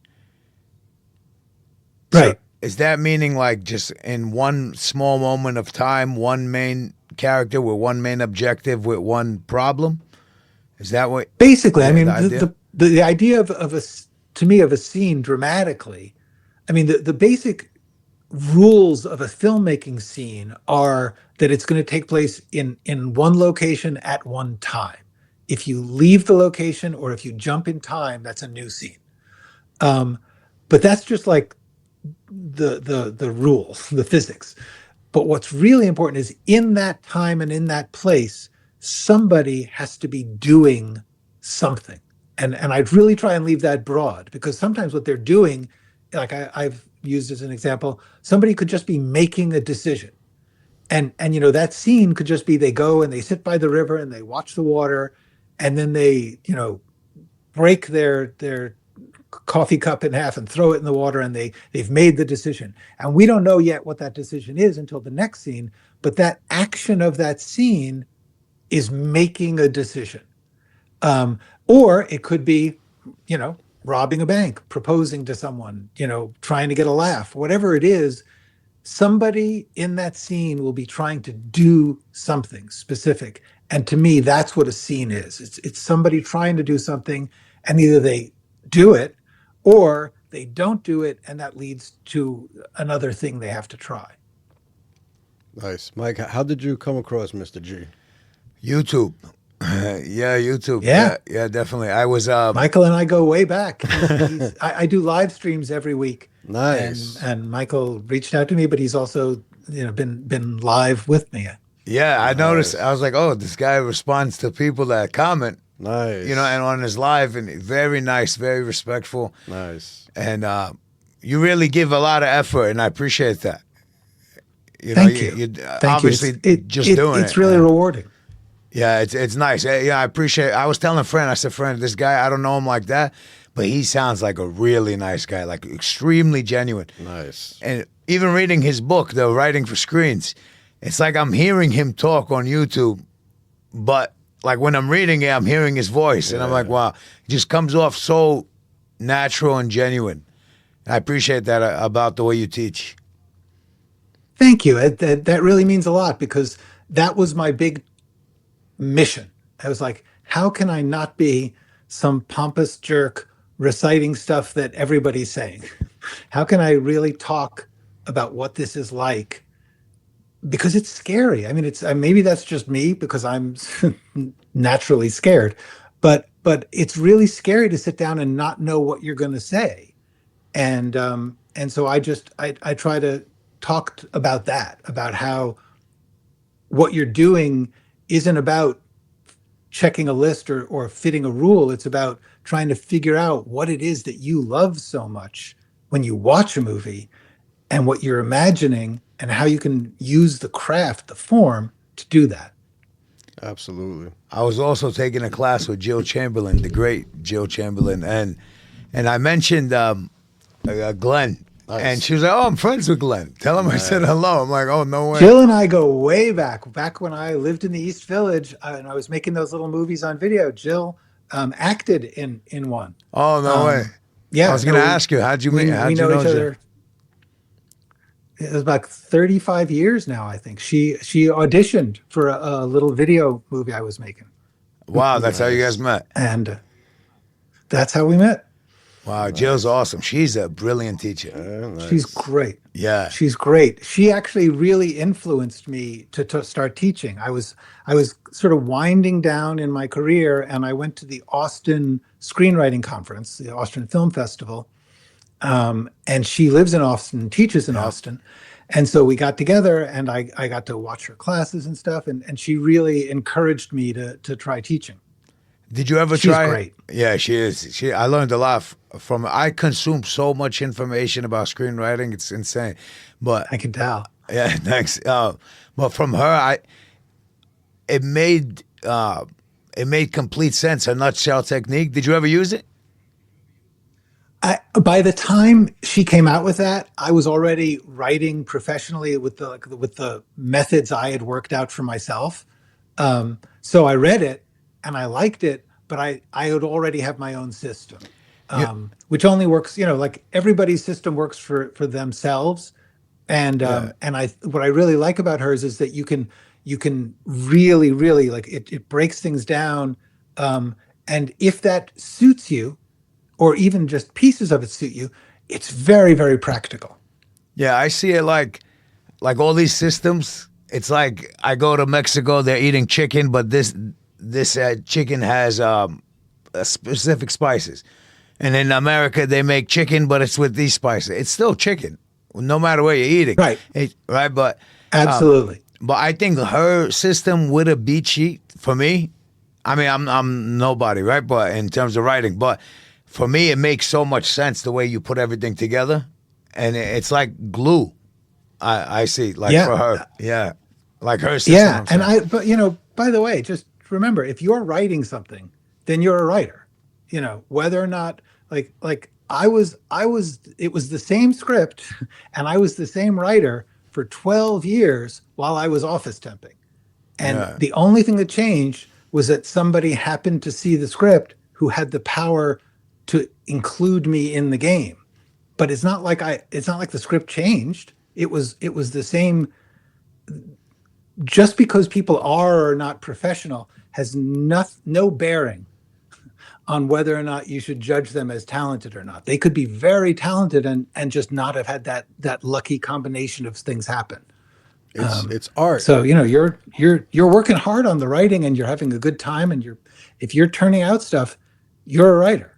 So
right.
is that meaning like just in one small moment of time, one main character with one main objective with one problem? Is that what
Basically, I
the
mean,
idea?
the idea of to me, of a scene dramatically, I mean, the basic rules of a filmmaking scene are that it's going to take place in one location at one time. If you leave the location or if you jump in time, that's a new scene. But that's just like the rules, the physics. But what's really important is in that time and in that place, somebody has to be doing something. And I'd really try and leave that broad, because sometimes what they're doing, like I've used as an example, somebody could just be making a decision. And you know, that scene could just be they go and they sit by the river and they watch the water, and then they, you know, break their coffee cup in half and throw it in the water, and they've made the decision. And we don't know yet what that decision is until the next scene, but that action of that scene is making a decision. Or it could be, you know, robbing a bank, proposing to someone, you know, trying to get a laugh, whatever it is. Somebody in that scene will be trying to do something specific. And to me, that's what a scene is. It's somebody trying to do something, and either they do it or they don't do it, and that leads to another thing they have to try.
Nice. Mike, how did you come across Mr. G?
YouTube. Yeah, YouTube.
Yeah.
Yeah, definitely. I was
Michael and I go way back. I do live streams every week.
Nice.
And Michael reached out to me, but he's also, you know, been live with me.
Yeah, I
Nice.
noticed. I was like, oh, this guy responds to people that comment,
Nice.
you know, and on his live, and very nice, very respectful.
Nice.
And you really give a lot of effort, and I appreciate that. You
Thank you.
You
Thank
obviously
you.
doing it.
It's really rewarding.
Yeah, it's nice. Yeah, I appreciate it. I was telling a friend, I said, friend, this guy, I don't know him like that, but he sounds like a really nice guy, like extremely genuine.
Nice.
And even reading his book, though, Writing for Screens, it's like I'm hearing him talk on YouTube, but like when I'm reading it, I'm hearing his voice, and I'm like, wow, it just comes off so natural and genuine. I appreciate that about the way you teach.
Thank you. That really means a lot, because that was my big mission. I was like, how can I not be some pompous jerk reciting stuff that everybody's saying? How can I really talk about what this is like? Because it's scary. I mean, it's maybe that's just me because I'm naturally scared, but it's really scary to sit down and not know what you're going to say. And so I try to talk about that, about how what you're doing isn't about checking a list or fitting a rule. It's about trying to figure out what it is that you love so much when you watch a movie, and what you're imagining, and how you can use the craft, the form, to do that.
Absolutely.
I was also taking a class with Jill Chamberlain, the great Jill Chamberlain, and I mentioned Glenn.
Nice.
And she was like, oh, I'm friends with Glenn. Tell him I said hello. I'm like, oh, no way.
Jill and I go way back when I lived in the East Village, and I was making those little movies on video. Jill acted in one.
Oh, no way.
Yeah,
I was going to ask you, how'd you meet? How'd
we
you
know
know
each
Jill?
other. It was about 35 years now, I think. She auditioned for a little video movie I was making,
Wow, that's how you guys met.
and that's how we met.
Wow, Jill's awesome. She's a brilliant teacher.
Nice.
She's great.
Yeah.
She's great. She actually really influenced me to start teaching. I was sort of winding down in my career, and I went to the Austin Screenwriting Conference, the Austin Film Festival. And she lives in Austin, teaches in Austin. And so we got together, and I got to watch her classes and stuff. And she really encouraged me to try teaching.
Did you ever
She's
try?
great.
Yeah, she is. I learned a lot from. I consume so much information about screenwriting; it's insane. But
I can tell.
yeah, thanks. But from her, it made complete sense. Her nutshell technique. Did you ever use it?
By the time she came out with that, I was already writing professionally with the methods I had worked out for myself. So I read it and I liked it, but I would already have my own system, which only works, like everybody's system works for themselves. And what I really like about hers is that you can really, really, like, it breaks things down And if that suits you, or even just pieces of it suit you, it's very, very practical.
Yeah, I see it like all these systems. It's like I go to Mexico, they're eating chicken, but this chicken has specific spices. And in America, they make chicken, but it's with these spices. It's still chicken, no matter where you're eating.
Right.
Right, but
Absolutely.
but I think her system with a beat sheet for me. I mean, I'm nobody, right? But in terms of writing, but for me, it makes so much sense the way you put everything together, and it's like glue. I see, like
Yeah.
for her, yeah, like her system.
Yeah.
I'm
And
saying.
but by the way, just remember, if you're writing something, then you're a writer. Whether or not like it was the same script and I was the same writer for 12 years while I was office temping. And
Yeah.
the only thing that changed was that somebody happened to see the script who had the power to include me in the game. But it's not like the script changed. It was the same. Just because people are or not professional has no bearing on whether or not you should judge them as talented or not. They could be very talented and just not have had that lucky combination of things happen.
It's art.
So you're working hard on the writing and you're having a good time, and if you're turning out stuff, you're a writer.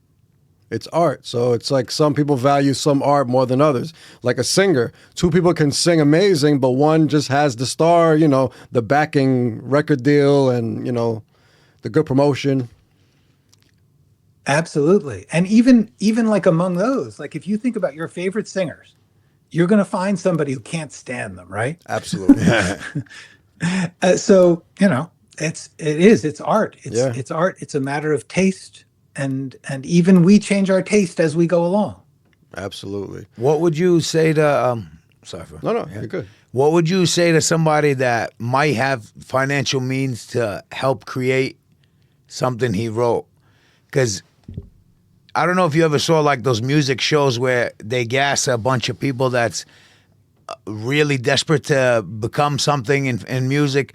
It's art. So it's like some people value some art more than others. Like a singer, two people can sing amazing, but one just has the star, the backing record deal and, the good promotion.
Absolutely. And even like among those, like if you think about your favorite singers, you're going to find somebody who can't stand them, right?
Absolutely.
So, it's art.
Yeah.
It's art. It's a matter of taste. And even we change our taste as we go along.
Absolutely.
What would you say to? Sorry for
No, you're good.
What would you say to somebody that might have financial means to help create something he wrote? Because I don't know if you ever saw like those music shows where they gas a bunch of people that's really desperate to become something in music,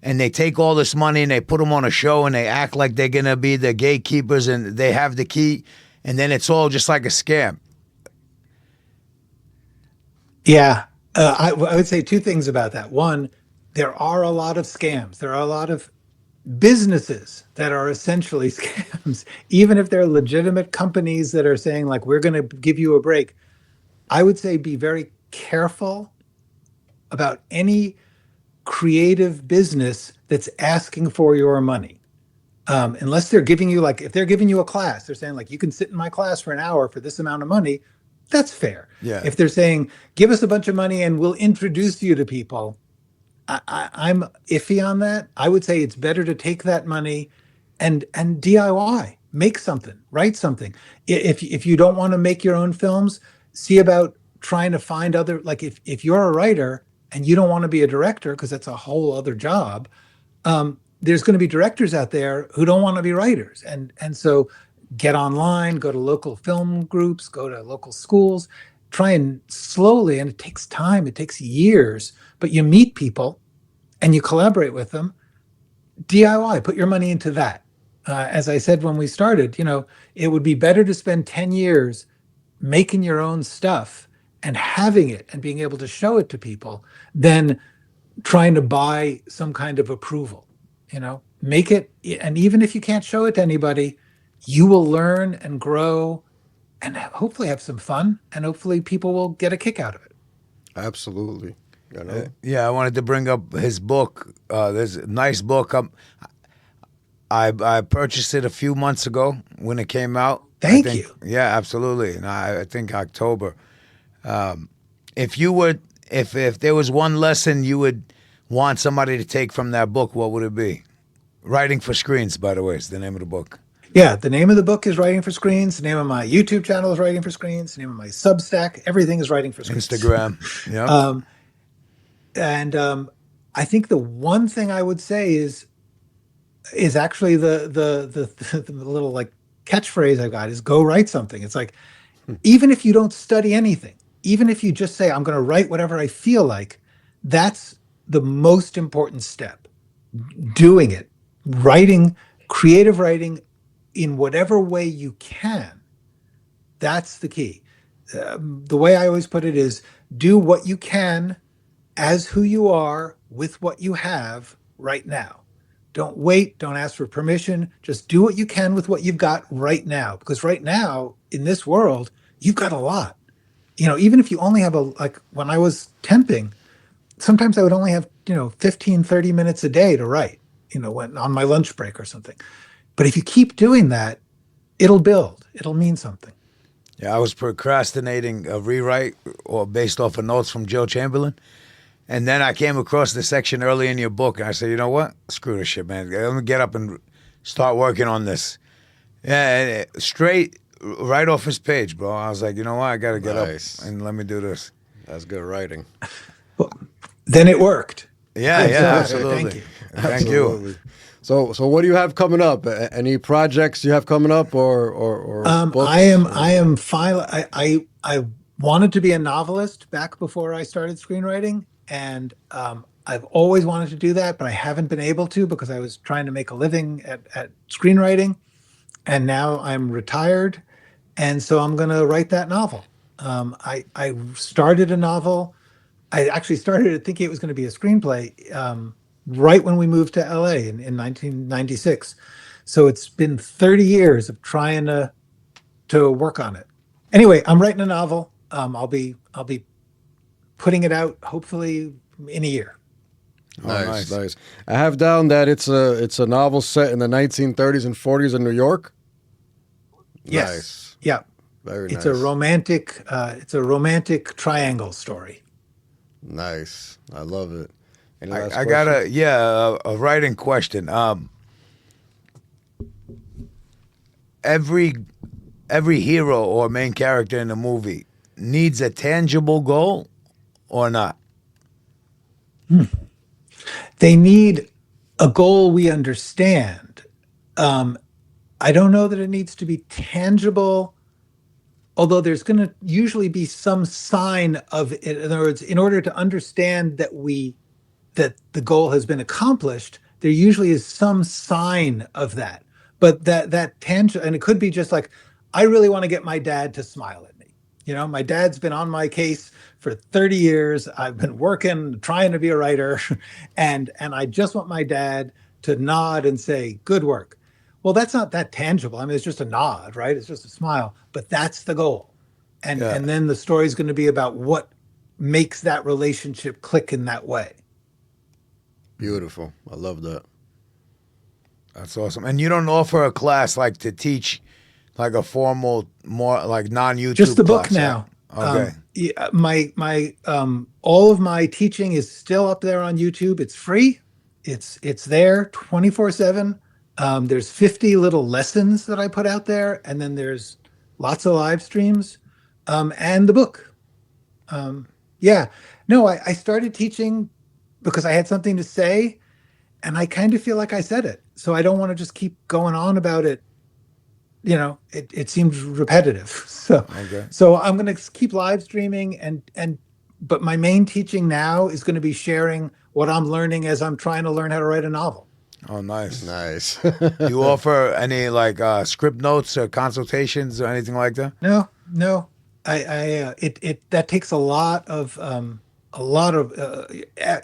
and they take all this money and they put them on a show and they act like they're going to be the gatekeepers and they have the key, and then it's all just like a scam.
Yeah. I would say two things about that. One, there are a lot of scams. There are a lot of businesses that are essentially scams, even if they're legitimate companies that are saying like, we're going to give you a break. I would say be very careful about any creative business that's asking for your money. Unless they're giving you if they're giving you a class, they're saying like, you can sit in my class for an hour for this amount of money. That's fair.
Yeah.
If they're saying, give us a bunch of money and we'll introduce you to people, I'm iffy on that. I would say it's better to take that money and DIY, make something, write something. If you don't want to make your own films, see about trying to find other, like if you're a writer and you don't want to be a director, because that's a whole other job, there's going to be directors out there who don't want to be writers. And so get online, go to local film groups, go to local schools, try and slowly, and it takes time, it takes years, but you meet people and you collaborate with them. DIY, put your money into that. As I said when we started, it would be better to spend 10 years making your own stuff and having it and being able to show it to people than trying to buy some kind of approval. Make it, and even if you can't show it to anybody, you will learn and grow and hopefully have some fun, and hopefully people will get a kick out of it.
Absolutely.
Yeah, I wanted to bring up his book. There's a nice book. I purchased it a few months ago when it came out.
Thank
I think,
you.
Yeah, absolutely. And I think October. If there was one lesson you would want somebody to take from that book, what would it be? Writing for Screens, by the way, is the name of the book.
Yeah, the name of the book is Writing for Screens. The name of my YouTube channel is Writing for Screens. The name of my Substack, everything is Writing for Screens.
Instagram. Yeah.
And I think the one thing I would say is actually the little like catchphrase I got is go write something. It's like, even if you don't study anything, even if you just say, I'm going to write whatever I feel like, that's the most important step. Doing it, writing, creative writing in whatever way you can. That's the key. The way I always put it is do what you can as who you are with what you have right now. Don't wait. Don't ask for permission. Just do what you can with what you've got right now. Because right now, in this world, you've got a lot. Even if you only have like when I was temping, sometimes I would only have, 15, 30 minutes a day to write, when on my lunch break or something. But if you keep doing that, it'll build. It'll mean something.
Yeah, I was procrastinating a rewrite or based off of notes from Joe Chamberlain. And then I came across the section early in your book, and I said, you know what? Screw this shit, man. Let me get up and start working on this. Yeah, straight right off his page, bro. I was like, you know what? I got to get up and let me do this.
That's good writing.
Well, then it worked.
Yeah, absolutely.
Thank you.
Thank you.
So what do you have coming up? Any projects you have coming up, or books?
I am finally. I wanted to be a novelist back before I started screenwriting, and I've always wanted to do that, but I haven't been able to because I was trying to make a living at screenwriting, and now I'm retired, and so I'm going to write that novel. I started a novel. I actually started it thinking it was going to be a screenplay right when we moved to LA in 1996. So it's been 30 years of trying to work on it. Anyway, I'm writing a novel. I'll be putting it out hopefully in a year.
Nice. I have down that it's a novel set in the 1930s and 40s in New York.
Yes.
Nice.
Yeah.
Very nice.
It's a romantic triangle story.
Nice. I love it.
I got a writing question. Every hero or main character in the movie needs a tangible goal or not?
They need a goal we understand. I don't know that it needs to be tangible, although there's going to usually be some sign of it. In other words, in order to understand that the goal has been accomplished, there usually is some sign of that. But that tangible, and it could be just like, I really want to get my dad to smile at me. My dad's been on my case for 30 years. I've been working, trying to be a writer, and I just want my dad to nod and say, good work. Well, that's not that tangible. I mean, it's just a nod, right? It's just a smile, but that's the goal. And then the story is going to be about what makes that relationship click in that way.
Beautiful. I love that.
That's awesome. And you don't offer a class like to teach like a formal, more like non-YouTube
just the
class,
book now.
Okay.
My all of my teaching is still up there on YouTube. It's free. It's there 24/7. There's 50 little lessons that I put out there, and then there's lots of live streams, and the book. I started teaching because I had something to say, and I kind of feel like I said it. So I don't want to just keep going on about it. It seems repetitive. So I'm going to keep live streaming but my main teaching now is going to be sharing what I'm learning as I'm trying to learn how to write a novel.
Oh, nice.
Nice.
You offer any like script notes or consultations or anything like that?
No. That takes a lot of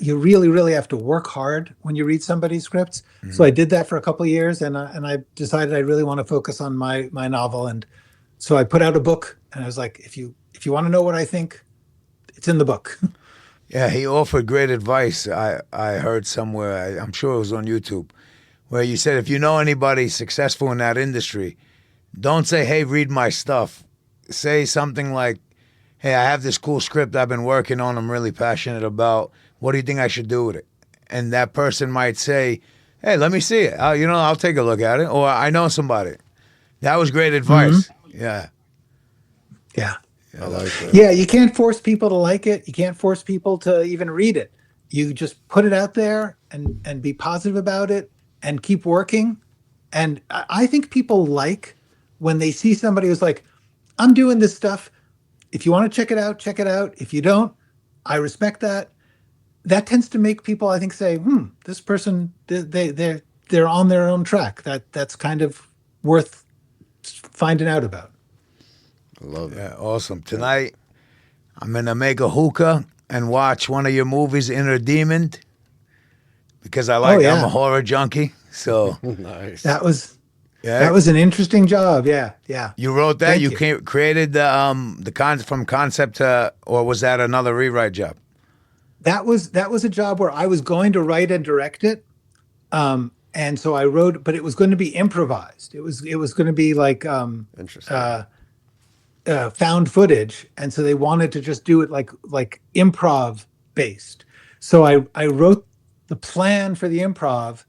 you really, really have to work hard when you read somebody's scripts. Mm-hmm. So I did that for a couple of years, and I decided I really want to focus on my novel. And so I put out a book, and I was like, if you want to know what I think, it's in the book.
Yeah, he offered great advice. I heard somewhere, I'm sure it was on YouTube, where you said if you know anybody successful in that industry, don't say, hey, read my stuff. Say something like, hey, I have this cool script I've been working on, I'm really passionate about. What do you think I should do with it? And that person might say, hey, let me see it. I'll take a look at it. Or I know somebody. That was great advice. Mm-hmm. Yeah.
I like that.
Yeah, you can't force people to like it. You can't force people to even read it. You just put it out there and be positive about it and keep working. And I think people like when they see somebody who's like, I'm doing this stuff. If you want to check it out, check it out. If you don't, I respect that. That tends to make people, I think, say, this person, they're on their own track. That's kind of worth finding out about.
I love it.
Yeah, awesome. Tonight, I'm going to make a hookah and watch one of your movies, Inner Demon, because I'm a horror junkie. So
Nice.
That was
yeah,
that was an interesting job. Yeah.
you wrote that.
Thank
You
you.
created from concept to, or was that another rewrite job?
That was a job where I was going to write and direct it. And so I wrote, but it was going to be improvised. It was going to be like
Interesting.
found footage, and so they wanted to just do it like improv based. So I wrote the plan for the improv,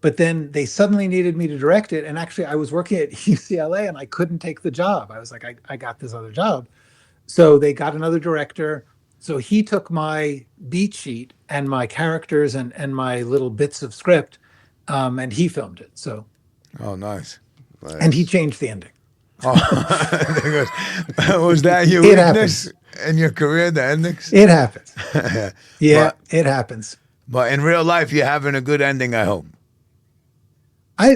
but then they suddenly needed me to direct it. And actually, I was working at UCLA, and I couldn't take the job. I was like, I got this other job. So they got another director. So he took my beat sheet and my characters and my little bits of script, and he filmed it. So,
Oh, nice.
and he changed the ending.
Oh, was that your
It
weakness
happens.
in your career, the endings?
It happens. Yeah, it happens.
But in real life, you're having a good ending, I hope.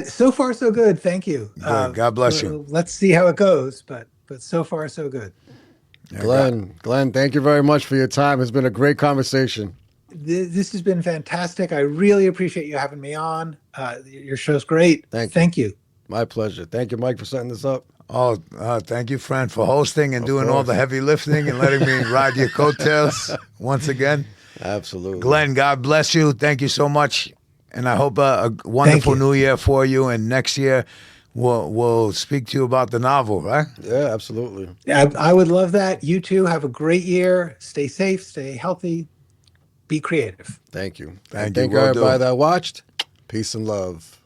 So far so good. Thank you.
Good. God bless you.
Let's see how it goes, but so far so good.
Glenn, thank you very much for your time. It's been a great conversation.
This has been fantastic. I really appreciate you having me on. Your show's great.
Thank
you.
My pleasure. Thank you, Mike, for setting this up.
Oh, thank you, friend, for hosting and doing all
course.
the heavy lifting and letting me ride your coattails once again.
Absolutely.
Glenn, God bless you. Thank you so much. And I hope a wonderful new year for you. And next year, we'll speak to you about the novel, right?
Yeah, absolutely.
I would love that. You too. Have a great year. Stay safe. Stay healthy. Be creative.
Thank you.
Thank
And
you.
thank
Will do.
everybody that watched. Peace and love.